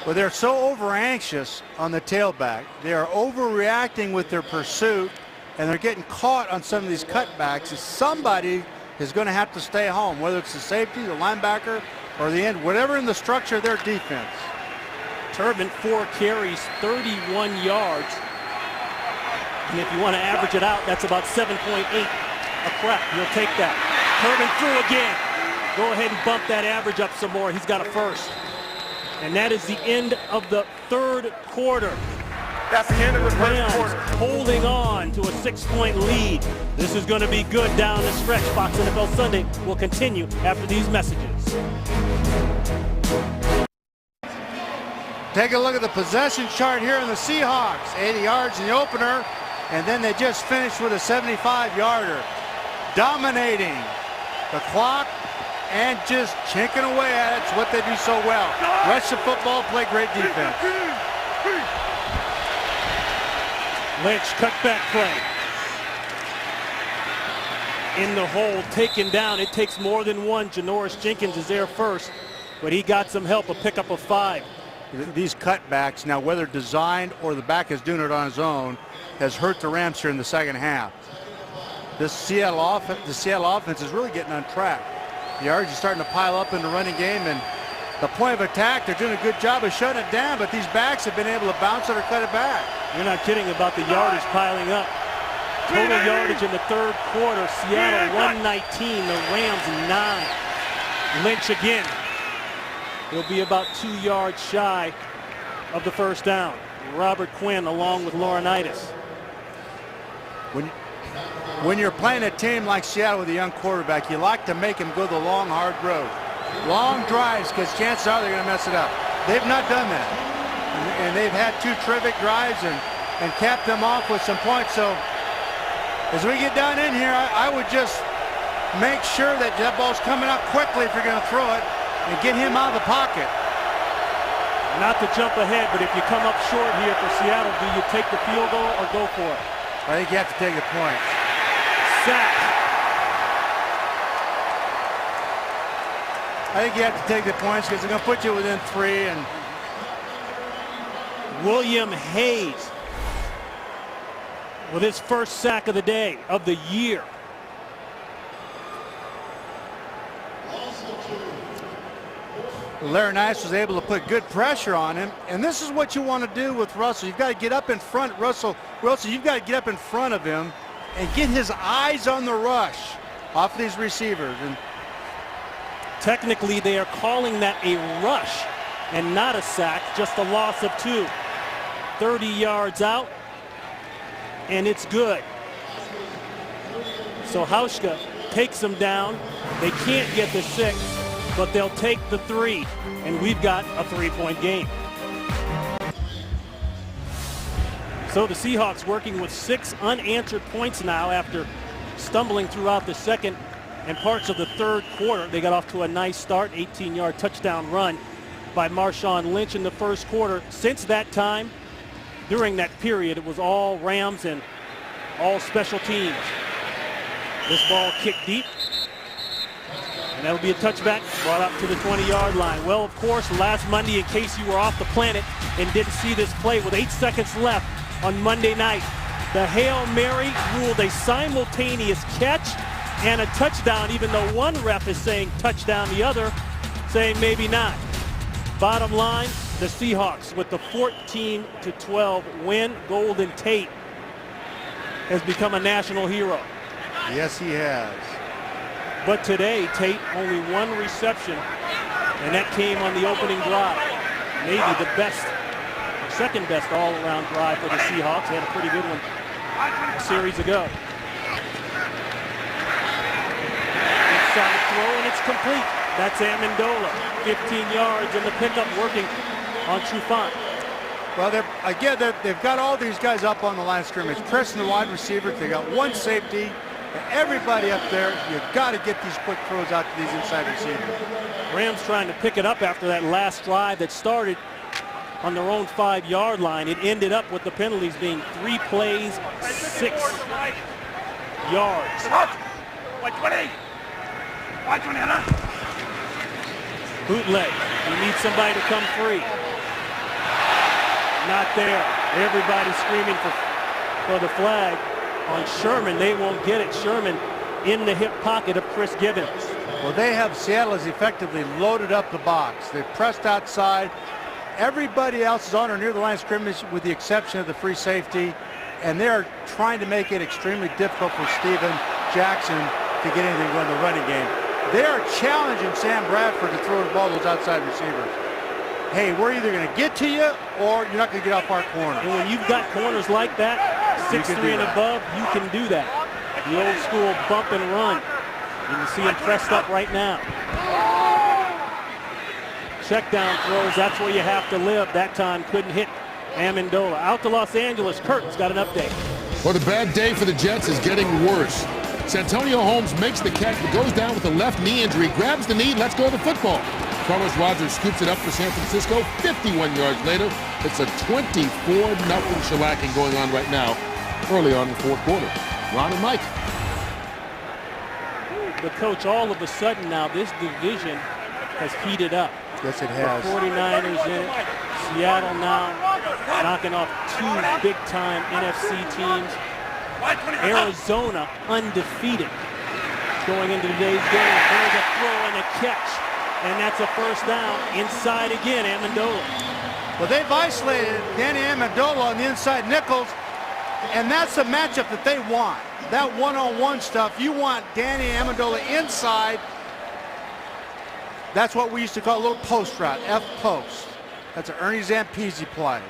Well, they're so over-anxious on the tailback. They are overreacting with their pursuit, and they're getting caught on some of these cutbacks. Somebody is going to have to stay home, whether it's the safety, the linebacker, or the end, whatever in the structure of their defense. Turbin, 4 carries, 31 yards. And if you want to average it out, that's about 7.8 a prep. You'll take that. Turbin through again. Go ahead and bump that average up some more. He's got a first. And that is the end of the 3rd quarter. That's the end of the first Rams quarter. holding on to a 6-point lead. This is going to be good down the stretch. Fox NFL Sunday will continue after these messages. Take a look at the possession chart here in the Seahawks. 80 yards in the opener, and then they just finished with a 75-yarder. Dominating the clock and just chinking away at it. It's what they do so well. Rush the football, play great defense. Lynch, cutback play. In the hole, taken down. It takes more than one. Janoris Jenkins is there first, but he got some help, a pickup of 5. These cutbacks, now whether designed or the back is doing it on his own, has hurt the Rams here in the second half. The Seattle offense is really getting on track. The yards are starting to pile up in the running game, and the point of attack. They're doing a good job of shutting it down, but these backs have been able to bounce it or cut it back. You're not kidding about the yardage piling up. Total yardage in the third quarter, Seattle 119, the Rams 9. Lynch again. He'll be about 2 yards shy of the first down. Robert Quinn along with Laurinaitis. When you're playing a team like Seattle with a young quarterback, you like to make him go the long, hard road. Long drives, because chances are they're going to mess it up. They've not done that. And they've had 2 terrific drives and capped them off with some points. So as we get down in here, I would just make sure that that ball's coming up quickly if you're going to throw it and get him out of the pocket. Not to jump ahead, but if you come up short here for Seattle, do you take the field goal or go for it? I think you have to take the point. Sack. I think you have to take the points because they're going to put you within 3. And William Hayes with his first sack of the day, of the year. Laurinaitis was able to put good pressure on him, and this is what you want to do with Russell. You've got to get up in front. Russell, you've got to get up in front of him and get his eyes on the rush off these receivers. And technically, they are calling that a rush and not a sack, just a loss of 2. 30 yards out, and it's good. So Hauschka takes them down. They can't get the 6, but they'll take the 3, and we've got a 3-point game. So the Seahawks working with 6 unanswered points now after stumbling throughout the second and parts of the third quarter. They got off to a nice start, 18-yard touchdown run by Marshawn Lynch in the first quarter. Since that time, during that period, it was all Rams and all special teams. This ball kicked deep, and that'll be a touchback brought up to the 20-yard line. Well, of course, last Monday, in case you were off the planet and didn't see this play, with 8 seconds left on Monday night, the Hail Mary ruled a simultaneous catch and a touchdown, even though one ref is saying touchdown, the other saying maybe not. Bottom line, the Seahawks with the 14-12 win. Golden Tate has become a national hero. yes, he has. But today, Tate only 1 reception, and that came on the opening drive. Maybe the best, second best all-around drive for the Seahawks. They had a pretty good one a series ago. Inside throw, and it's complete. That's Amendola, 15 yards, and the pickup working on Trufant. Well, they've got all these guys up on the line of scrimmage, pressing the wide receivers. They got 1 safety. Everybody up there, you've got to get these quick throws out to these inside receivers. Rams trying to pick it up after that last drive that started on their own 5-yard line. It ended up with the penalties being 3 plays, 6 yards. Bootleg. You need somebody to come free. Not there. Everybody screaming for the flag on Sherman. They won't get it. Sherman in the hip pocket of Chris Gibbons. Well, Seattle has effectively loaded up the box. They've pressed outside. Everybody else is on or near the line of scrimmage with the exception of the free safety, and they're trying to make it extremely difficult for Steven Jackson to get anything going in the running game. They are challenging Sam Bradford to throw the ball to those outside receivers. Hey, we're either going to get to you or you're not going to get off our corner. And when you've got corners like that, 6'3" and above, you can do that. The old school bump and run. You can see him pressed up right now. Check down throws, that's where you have to live. That time couldn't hit Amendola. Out to Los Angeles, Kurt's got an update. Well, the bad day for the Jets is getting worse. Santonio Holmes makes the catch, but goes down with a left knee injury, grabs the knee, lets go of the football. Carlos Rogers scoops it up for San Francisco. 51 yards later, it's a 24-0 shellacking going on right now, early on in the fourth quarter. Ron and Mike. But, Coach, all of a sudden now, this division has heated up. Yes, it has. The 49ers in it. Seattle now knocking off 2 big-time NFC teams. Arizona undefeated going into today's game. There's a throw and a catch And that's a first down. Inside again, Amendola. Well, they've isolated Danny Amendola on the inside nickels, and that's the matchup that they want. That one-on-one stuff, you want Danny Amendola inside. That's what we used to call a little post route, F-post. That's an Ernie Zampese play.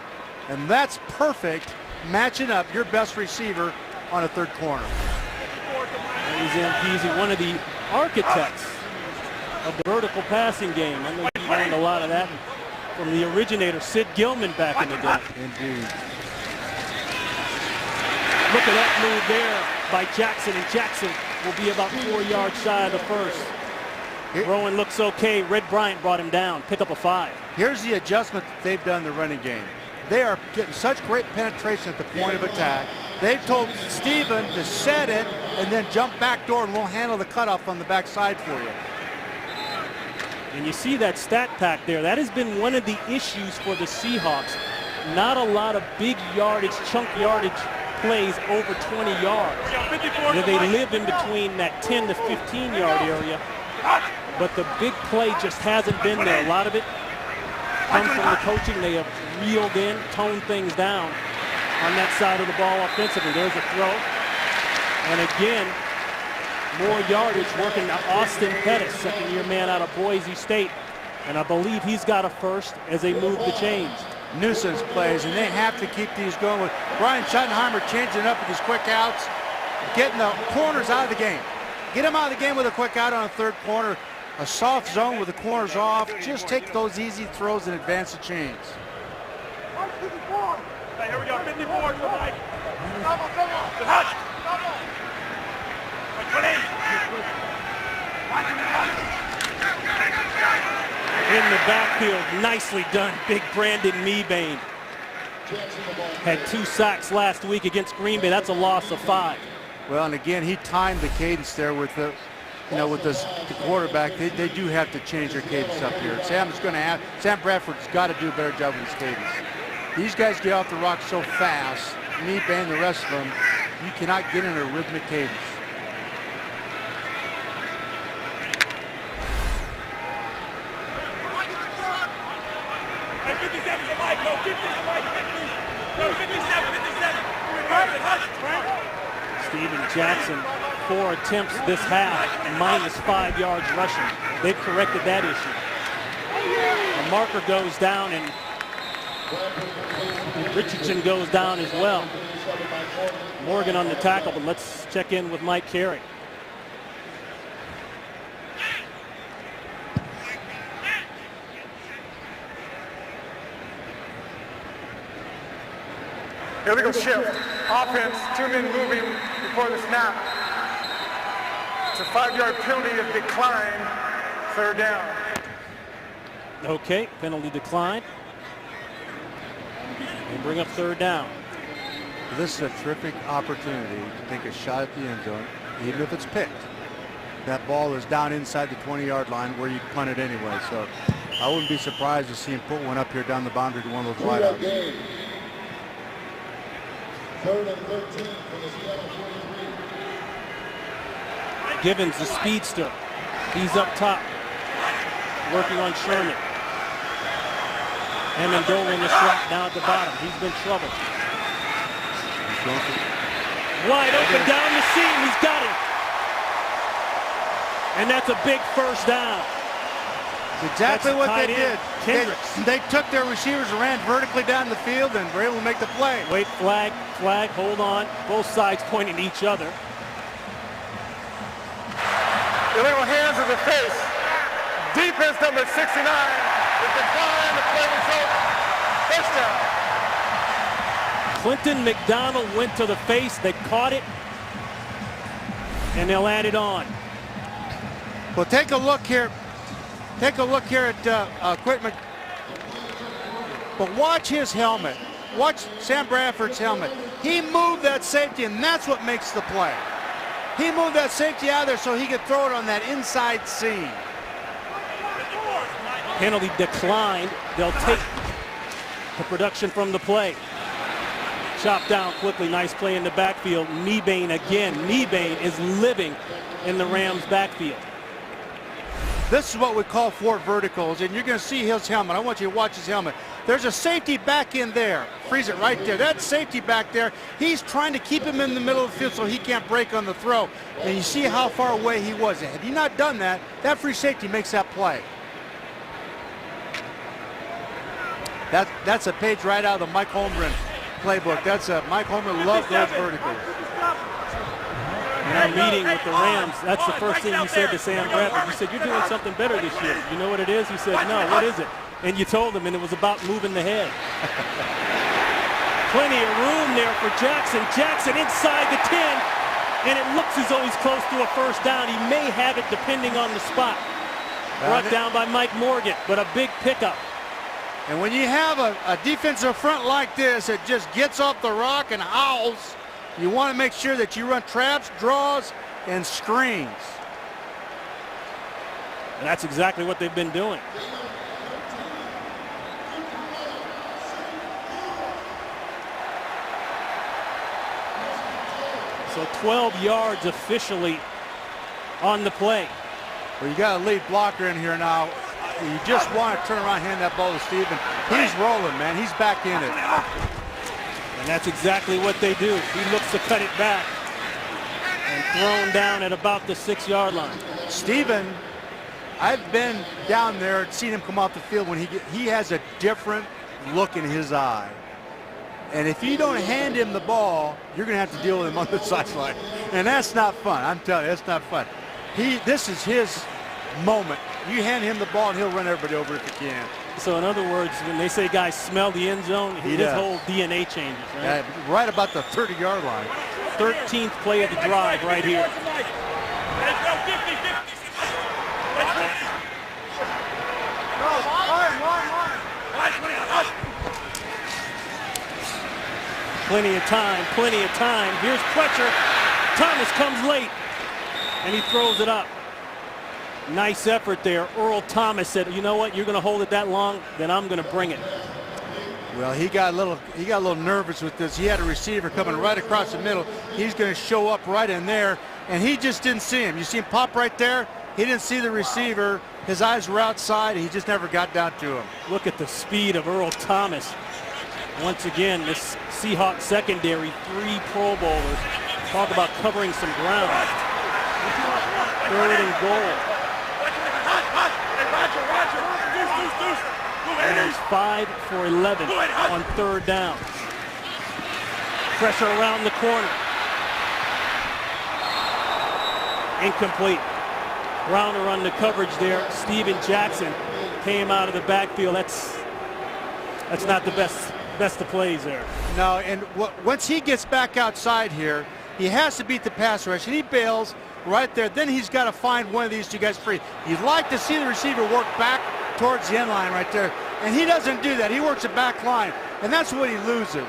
And that's perfect, matching up your best receiver on a third corner. Ernie Zampese, one of the architects of the vertical passing game. I know you learned a lot of that from the originator, Sid Gilman, back in the day. Indeed. Look at that move there by Jackson, and Jackson will be about 4 yards shy of the first. Rowan looks okay. Red Bryant brought him down. Pick up a 5. Here's the adjustment that they've done in the running game. They are getting such great penetration at the point of attack. They've told Steven to set it and then jump back door, and we'll handle the cutoff on the backside for you. And you see that stat pack there. That has been one of the issues for the Seahawks. Not a lot of big yardage, chunk yardage plays over 20 yards. They live in between that 10 to 15 yard area. But the big play just hasn't been there. A lot of it comes from the coaching. They have reeled in, toned things down on that side of the ball offensively. There's a throw. And again, more yardage working to Austin Pettis, second-year man out of Boise State. And I believe he's got a first as they move the chains. Nuisance plays, and they have to keep these going with Brian Schottenheimer changing up with his quick outs, getting the corners out of the game. Get him out of the game with a quick out on a third corner, a soft zone with the corners off. Just take those easy throws and advance the chains. Hey, here we go, 54 to Mike. In the backfield, nicely done, big Brandon Mebane. Had 2 sacks last week against Green Bay. That's a loss of 5. Well, and again, he timed the cadence there with the, with the quarterback. They do have to change their cadence up here. Sam Bradford's got to do a better job with his cadence. These guys get off the rock so fast. Mebane, the rest of them, you cannot get in a rhythmic cadence. Steven Jackson, 4 attempts this half, minus 5 yards rushing. They've corrected that issue. The marker goes down, and Richardson goes down as well. Morgan on the tackle, but let's check in with Mike Carey. Here we go, shift. Offense, 2 men moving before the snap. It's a 5-yard penalty of decline, third down. Okay, penalty decline. They bring up third down. This is a terrific opportunity to take a shot at the end zone, even if it's picked. That ball is down inside the 20-yard line where you punt it anyway. So I wouldn't be surprised to see him put one up here down the boundary to one of those wideouts. 3rd and 13 for the Seattle 43. Givens, the speedster. He's up top, working on Sherman. Amendola in the slot down at the bottom. He's been troubled. Wide open down the seam. He's got him. And that's a big first down. Exactly That's what they tight did. end, They took their receivers and ran vertically down the field and were able to make the play. Wait, flag, hold on. Both sides pointing to each other. Illegal hands in the face. Defense number 69. The decline, the play result. First down. Clinton McDonald went to the face. They caught it. And they'll add it on. Well, take a look here. Take a look here at Quinton. But watch his helmet. Watch Sam Bradford's helmet. He moved that safety, and that's what makes the play. He moved that safety out of there so he could throw it on that inside seam. Penalty declined. They'll take the production from the play. Chopped down quickly. Nice play in the backfield. Mebane again. Mebane is living in the Rams' backfield. This is what we call four verticals, and you're going to see his helmet. I want you to watch his helmet. There's a safety back in there. Freeze it right there. That safety back there, he's trying to keep him in the middle of the field so he can't break on the throw. And you see how far away he was. Had he not done that, that free safety makes that play. That's a page right out of the Mike Holmgren playbook. Mike Holmgren loved those verticals. In our meeting with the Rams, that's the first thing you said to Sam Bradford. You said, you're doing something better this year. You know what it is? He said, no, what is it? And you told him, and it was about moving the head. Plenty of room there for Jackson. Jackson inside the 10, and it looks as though he's close to a first down. He may have it depending on the spot. Brought down by Mike Morgan, but a big pickup. And when you have a defensive front like this, it just gets off the rock and howls. You want to make sure that you run traps, draws, and screens. And that's exactly what they've been doing. So 12 yards officially on the play. Well, you got a lead blocker in here now. You just want to turn around and hand that ball to Steven. He's rolling, man. He's back in it. And that's exactly what they do. He looks to cut it back and thrown down at about the 6-yard line. Steven, I've been down there and seen him come off the field when he has a different look in his eye. And if you don't hand him the ball, you're going to have to deal with him on the sideline. And that's not fun. I'm telling you, that's not fun. This is his moment. You hand him the ball and he'll run everybody over if he can. So in other words, when they say guys smell the end zone, his whole DNA changes, right? Right about the 30-yard line. 13th play of the drive right here. Plenty of time, plenty of time. Here's pressure. Thomas comes late, and he throws it up. Nice effort there. Earl Thomas said, you know what, you're going to hold it that long, then I'm going to bring it. Well, he got a little nervous with this. He had a receiver coming right across the middle. He's going to show up right in there, and he just didn't see him. You see him pop right there? He didn't see the receiver. His eyes were outside. He just never got down to him. Look at the speed of Earl Thomas. Once again, this Seahawks secondary, 3 Pro Bowlers. Talk about covering some ground. 3rd and goal. And there's 5 for 11 on 3rd down. Pressure around the corner. Incomplete. Browner on the coverage there. Steven Jackson came out of the backfield. That's not the best of plays there. No, and once he gets back outside here, he has to beat the pass rush, and he bails right there. Then he's got to find one of these two guys free. You'd like to see the receiver work back towards the end line right there, and he doesn't do that. He works the back line, and that's what he loses.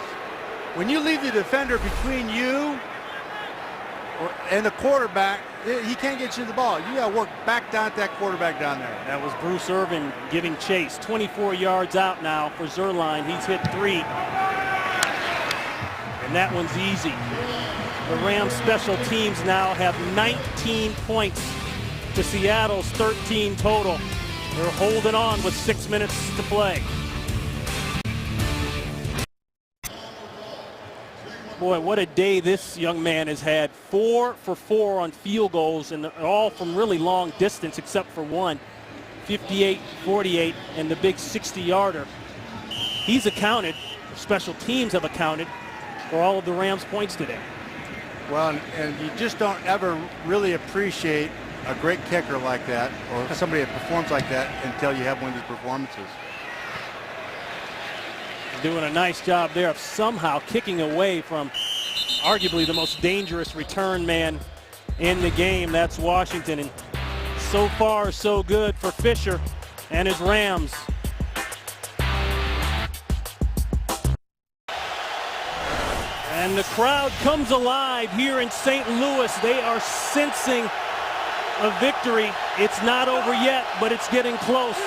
When you leave the defender between you and the quarterback, he can't get you the ball. You got to work back down at that quarterback down there. That was Bruce Irvin giving chase. 24 yards out now for Zerline. He's hit 3. And that one's easy. The Rams special teams now have 19 points to Seattle's 13 total. They're holding on with 6 minutes to play. Boy, what a day this young man has had. 4 for 4 on field goals, and all from really long distance except for one. 58-48 and the big 60-yarder. He's accounted, special teams have accounted, for all of the Rams' points today. Well, and you just don't ever really appreciate a great kicker like that or somebody that performs like that until you have one of these performances. Doing a nice job there of somehow kicking away from arguably the most dangerous return man in the game. That's Washington, and so far so good for Fisher and his Rams. And the crowd comes alive here in St. Louis. They are sensing a victory. It's not over yet, but it's getting close.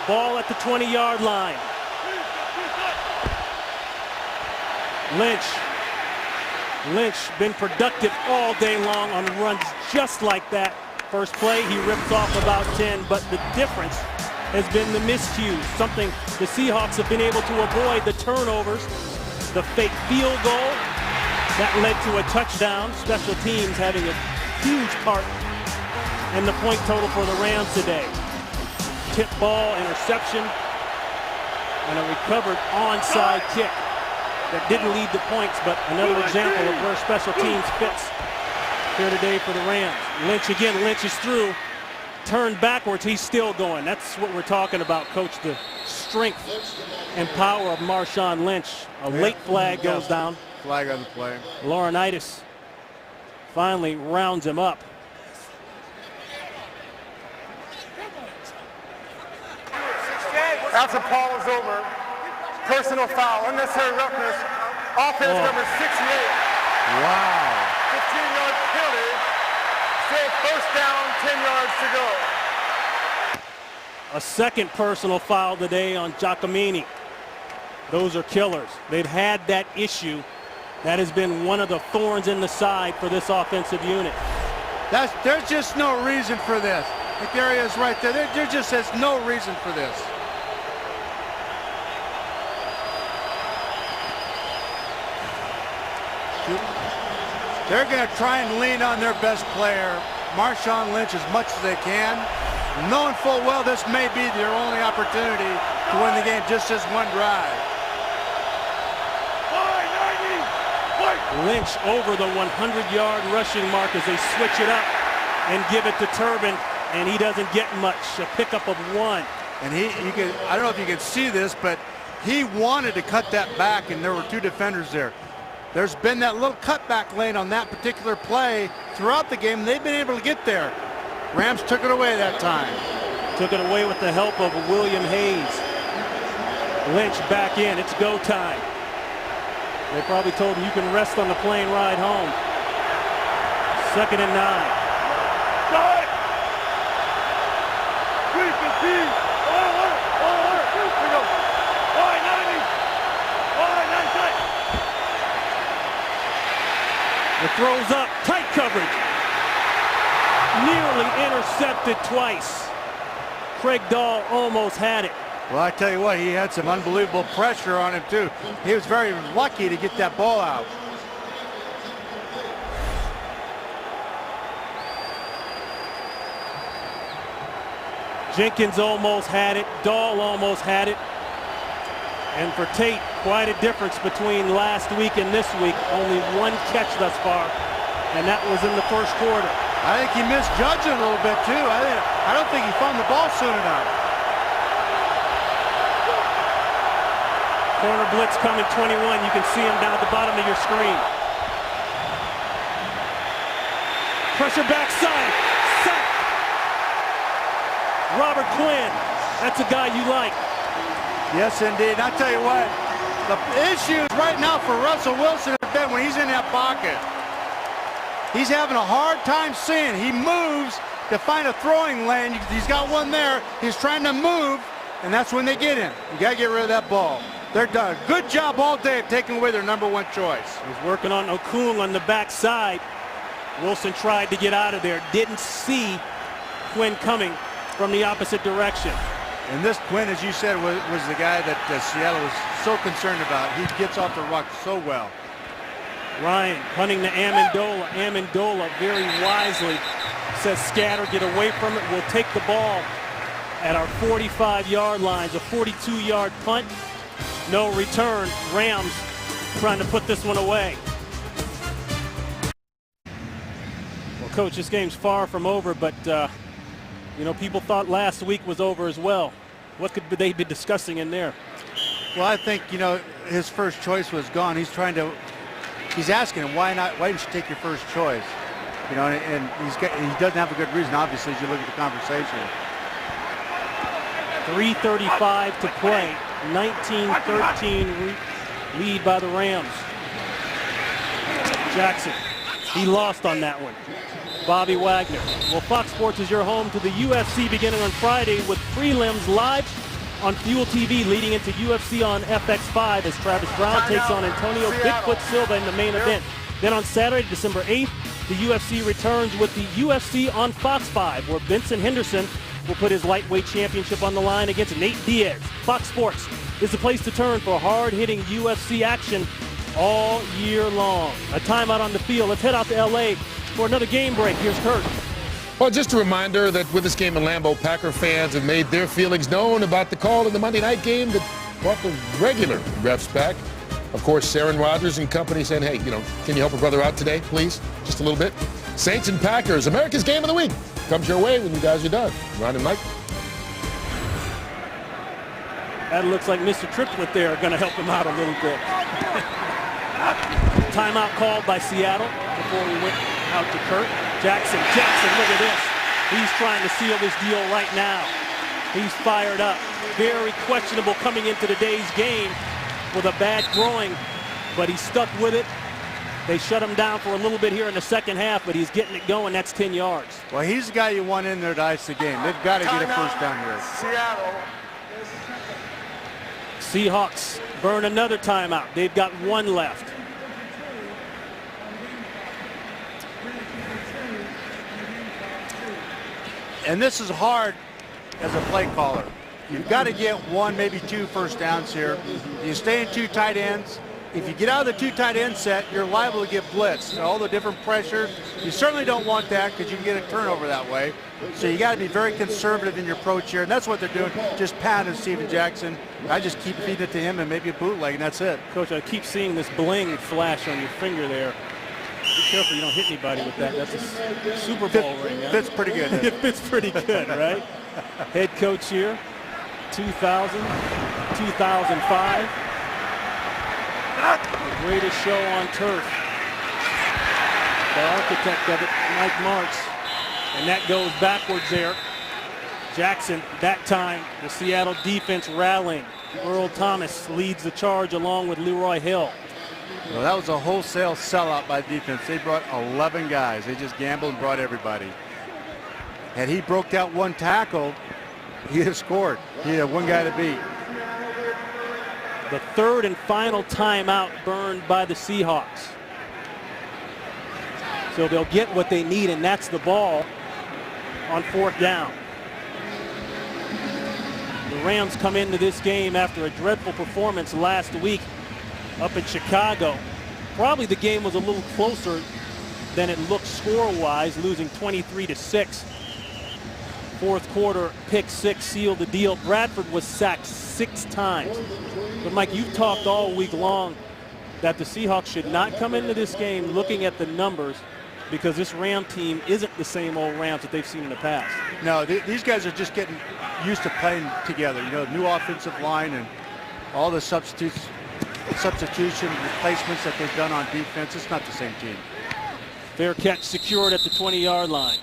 Ball at the 20-yard line. Lynch been productive all day long on runs just like that First play, he rips off about 10, but the difference has been the miscues, something the Seahawks have been able to avoid, the turnovers, the fake field goal. That led to a touchdown. Special teams having a huge part in the point total for the Rams today. Tip ball, interception, and a recovered onside kick that didn't lead to points, but another example of where special teams fits here today for the Rams. Lynch again, Lynch is through. Turned backwards, he's still going. That's what we're talking about, Coach, the strength and power of Marshawn Lynch. A late flag goes down. Flag on the play. Laurinaitis finally rounds him up. After Paul is over, personal foul, unnecessary roughness, offense number 68. Wow. 15-yard penalty, still first down, 10 yards to go. A second personal foul today on Giacomini. Those are killers. They've had that issue. That has been one of the thorns in the side for this offensive unit. There's just no reason for this. Like there he is right there. There just is no reason for this. They're going to try and lean on their best player, Marshawn Lynch, as much as they can, knowing full well this may be their only opportunity to win the game, just this one drive. Lynch over the 100-yard rushing mark as they switch it up and give it to Turbin, and he doesn't get much. A pickup of 1. And I don't know if you can see this, but he wanted to cut that back, and there were 2 defenders there. There's been that little cutback lane on that particular play throughout the game, and they've been able to get there. Rams took it away that time. Took it away with the help of William Hayes. Lynch back in. It's go time. They probably told him you can rest on the plane ride home. 2nd and 9. The throws up, tight coverage. Nearly intercepted twice. Craig Dahl almost had it. Well, I tell you what, he had some unbelievable pressure on him, too. He was very lucky to get that ball out. Jenkins almost had it. Dahl almost had it. And for Tate, quite a difference between last week and this week. Only 1 catch thus far, and that was in the first quarter. I think he misjudged it a little bit, too. I don't think he found the ball soon enough. Corner blitz coming 21. You can see him down at the bottom of your screen. Pressure backside. Sack. Robert Quinn. That's a guy you like. Yes, indeed. I tell you what, the issues right now for Russell Wilson have been when he's in that pocket. He's having a hard time seeing. He moves to find a throwing lane. He's got one there. He's trying to move, and that's when they get him. You got to get rid of that ball. They're done. Good job all day of taking away their number 1 choice. He's working on Okung on the backside. Wilson tried to get out of there. Didn't see Quinn coming from the opposite direction. And this Quinn, as you said, was the guy that Seattle was so concerned about. He gets off the ruck so well. Ryan punting to Amendola. Amendola very wisely says scatter, get away from it. We'll take the ball at our 45-yard lines. A 42-yard punt. No return. Rams trying to put this one away. Well, Coach, this game's far from over, but you know, people thought last week was over as well. What could they be discussing in there? Well, I think, you know, his first choice was gone. He's asking him, why not? Why didn't you take your first choice? You know, and he doesn't have a good reason, obviously, as you look at the conversation. 3:35 to play. 19-13 lead by the Rams. Jackson, he lost on that one. Bobby Wagner. Well, Fox Sports is your home to the UFC beginning on Friday with prelims live on Fuel TV leading into UFC on FX5 as Travis Brown takes on Antonio Bigfoot Silva in the main event. Then on Saturday, December 8th, the UFC returns with the UFC on Fox 5, where Vincent Henderson will put his lightweight championship on the line against Nate Diaz. Fox Sports is the place to turn for hard-hitting UFC action all year long. A timeout on the field. Let's head out to L.A. for another game break. Here's Kurt. Well, just a reminder that with this game in Lambeau, Packer fans have made their feelings known about the call in the Monday night game that brought the regular refs back. Of course, Aaron Rodgers and company saying, hey, can you help a brother out today, please? Just a little bit. Saints and Packers, America's game of the week, comes your way when you guys are done. Ron and Mike. That looks like Mr. Triplett there are going to help him out a little bit. Timeout called by Seattle before we went out to Kurt. Jackson, look at this. He's trying to seal this deal right now. He's fired up. Very questionable coming into today's game with a bad throwing, but he stuck with it. They shut him down for a little bit here in the second half, but he's getting it going. That's 10 yards. Well, he's the guy you want in there to ice the game. They've got to get a first down here. Seattle. Seahawks burn another timeout. They've got one left. And this is hard as a play caller. You've got to get one, maybe two first downs here. You stay in two tight ends. If you get out of the two tight end set, you're liable to get blitzed. All the different pressure. You certainly don't want that because you can get a turnover that way. So you got to be very conservative in your approach here. And that's what they're doing. Just pounding Steven Jackson. I just keep feeding it to him and maybe a bootleg, and that's it. Coach, I keep seeing this bling flash on your finger there. Be careful you don't hit anybody with that. That's a Super Bowl ring. Huh? Fits pretty good. It fits pretty good, right? Head coach here, 2000, 2005. The greatest show on turf. The architect of it, Mike Martz. And that goes backwards there. Jackson, that time, the Seattle defense rallying. Earl Thomas leads the charge along with Leroy Hill. Well, that was a wholesale sellout by defense. They brought 11 guys. They just gambled and brought everybody. Had he broke that one tackle, he'd have scored. He had one guy to beat. The third and final timeout burned by the Seahawks. So they'll get what they need, and that's the ball on fourth down. The Rams come into this game after a dreadful performance last week up in Chicago. Probably the game was a little closer than it looked score-wise, losing 23-6. Fourth quarter pick six sealed the deal. Bradford was sacked 6 times. But Mike, you've talked all week long that the Seahawks should not come into this game looking at the numbers, because this Ram team isn't the same old Rams that they've seen in the past. No, these guys are just getting used to playing together. New offensive line and all the substitution replacements that they've done on defense. It's not the same team. Fair catch secured at the 20-yard line.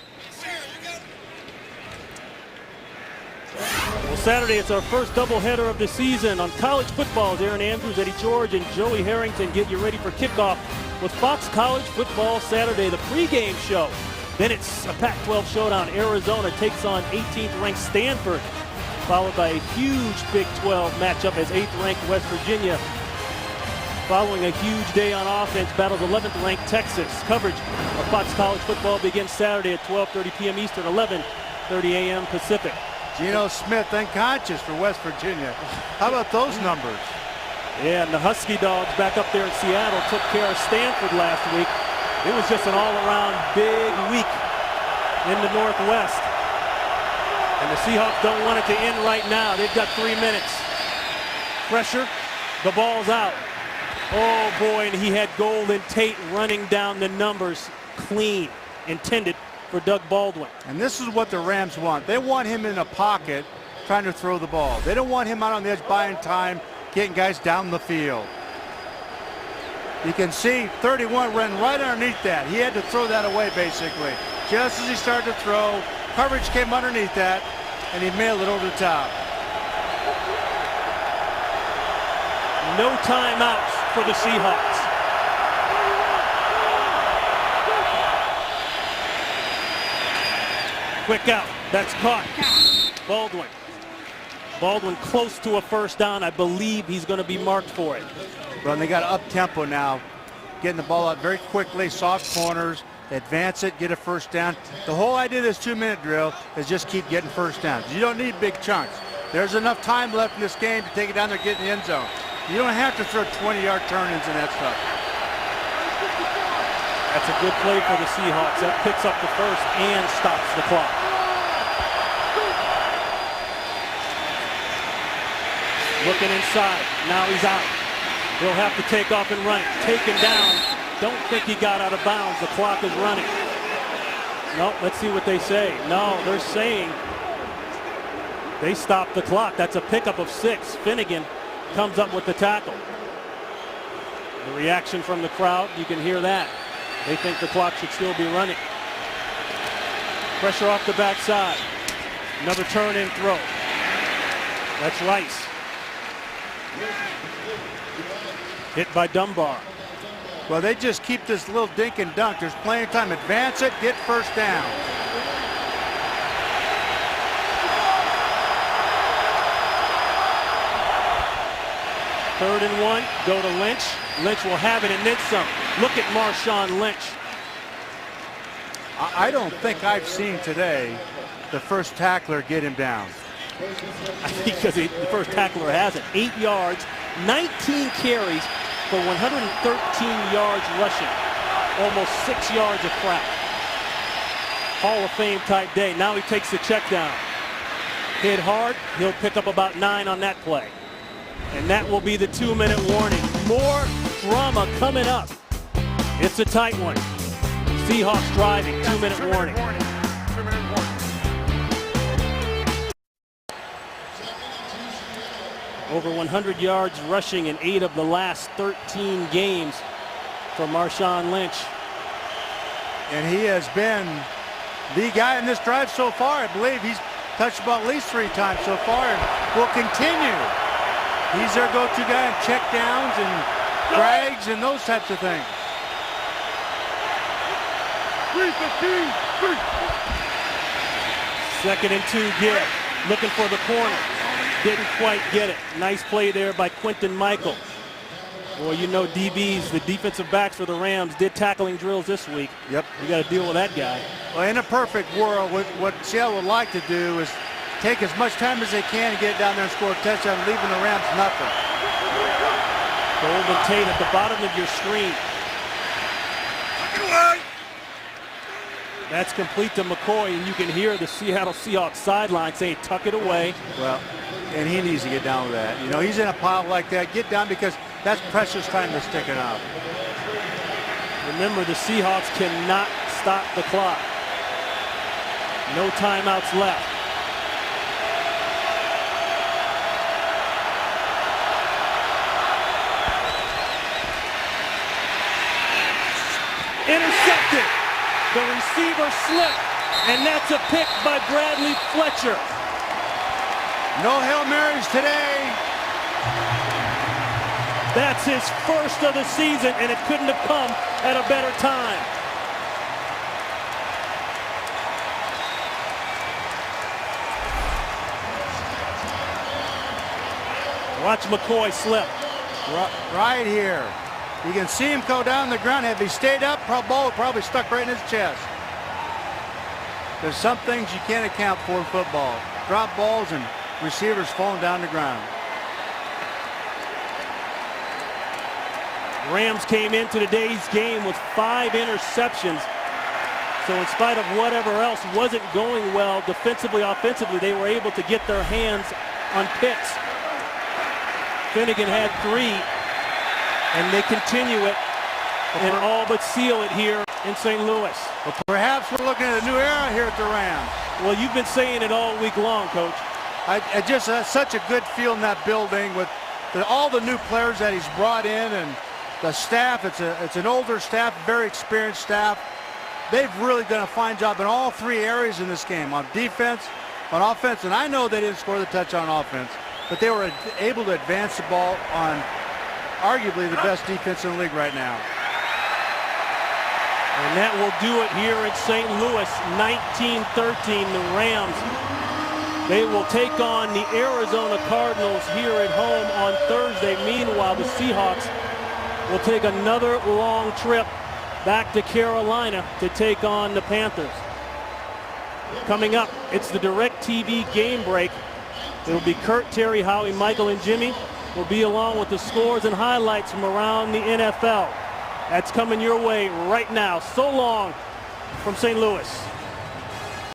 Well, Saturday, it's our first doubleheader of the season on college football. Aaron Andrews, Eddie George, and Joey Harrington get you ready for kickoff with Fox College Football Saturday, the pregame show. Then it's a Pac-12 showdown. Arizona takes on 18th-ranked Stanford, followed by a huge Big 12 matchup as 8th-ranked West Virginia, following a huge day on offense, battles 11th-ranked Texas. Coverage of Fox College Football begins Saturday at 12:30 p.m. Eastern, 11:30 a.m. Pacific. Geno Smith unconscious for West Virginia. How about those numbers? Yeah, and the Husky Dogs back up there in Seattle took care of Stanford last week. It was just an all-around big week in the Northwest. And the Seahawks don't want it to end right now. They've got 3 minutes. Pressure, the ball's out. Oh boy, and he had Golden Tate running down the numbers clean, intended for Doug Baldwin. And this is what the Rams want. They want him in a pocket trying to throw the ball. They don't want him out on the edge buying time, getting guys down the field. You can see 31 ran right underneath that. He had to throw that away basically. Just as he started to throw, coverage came underneath that, and he mailed it over the top. No timeouts for the Seahawks. Quick out. That's caught. Baldwin close to a first down. I believe he's going to be marked for it. Well, and they got up tempo now, getting the ball out very quickly, soft corners. advance it, get a first down. The whole idea of this 2-minute drill is just keep getting first downs. You don't need big chunks. There's enough time left in this game to take it down there and get in the end zone. You don't have to throw 20-yard turn-ins and that stuff. That's a good play for the Seahawks. That picks up the first and stops the clock. Looking inside. Now he's out. He'll have to take off and run it. Taken down. Don't think he got out of bounds. The clock is running. No, let's see what they say. No, they're saying they stopped the clock. That's a pickup of 6. Finnegan comes up with the tackle. The reaction from the crowd, you can hear that. They think the clock should still be running. Pressure off the backside. Another turn and throw. That's Rice. Hit by Dunbar. Well, they just keep this little dink and dunk. There's plenty of time. Advance it, get first down. Third and 1, go to Lynch. Lynch will have it and then some. Look at Marshawn Lynch. I don't think I've seen today the first tackler get him down. I think because the first tackler has it. 8 yards, 19 carries for 113 yards rushing. Almost 6 yards of crack. Hall of Fame type day. Now he takes the check down. Hit hard, he'll pick up about 9 on that play. And that will be the 2-minute warning. More drama coming up. It's a tight one. Seahawks driving, 2-minute warning. 2-minute warning. Over 100 yards rushing in 8 of the last 13 games for Marshawn Lynch. And he has been the guy in this drive so far. I believe he's touched the ball at least 3 times so far and will continue. He's their go-to guy in check downs and drags and those types of things. 3-15. 2nd and 2 give. Looking for the corner. Didn't quite get it. Nice play there by Quinton Michael. Boy, you know DBs, the defensive backs for the Rams, did tackling drills this week. Yep. You got to deal with that guy. Well, in a perfect world, what Seattle would like to do is take as much time as they can and get down there and score a touchdown, leaving the Rams nothing. Golden Tate at the bottom of your screen. That's complete to McCoy, and you can hear the Seattle Seahawks sideline saying, tuck it away. Well, and he needs to get down with that. You know, he's in a pile like that. Get down because that's precious time that's ticking off. Remember, the Seahawks cannot stop the clock. No timeouts left. Intercepted. The receiver slipped, and that's a pick by Bradley Fletcher. No Hail Marys today. That's his first of the season, and it couldn't have come at a better time. Watch McCoy slip. Right here. You can see him go down the ground. If he stayed up, ball would probably stuck right in his chest. There's some things you can't account for in football. Drop balls and receivers falling down the ground. Rams came into today's game with 5 interceptions. So in spite of whatever else wasn't going well defensively, offensively, they were able to get their hands on picks. Finnegan had 3, and they continue it and all but seal it here in St. Louis. Well, perhaps we're looking at a new era here at the Rams. Well, you've been saying it all week long, Coach. I just such a good feel in that building with all the new players that he's brought in and the staff. It's an older staff, very experienced staff. They've really done a fine job in all 3 areas in this game, on defense, on offense, and I know they didn't score the touchdown on offense, but they were able to advance the ball on arguably the best defense in the league right now. And that will do it here in St. Louis, 19-13. The Rams, they will take on the Arizona Cardinals here at home on Thursday. Meanwhile, the Seahawks will take another long trip back to Carolina to take on the Panthers. Coming up, it's the DirecTV game break. It'll be Kurt, Terry, Howie, Michael, and Jimmy. Will be along with the scores and highlights from around the NFL. That's coming your way right now. So long from St. Louis.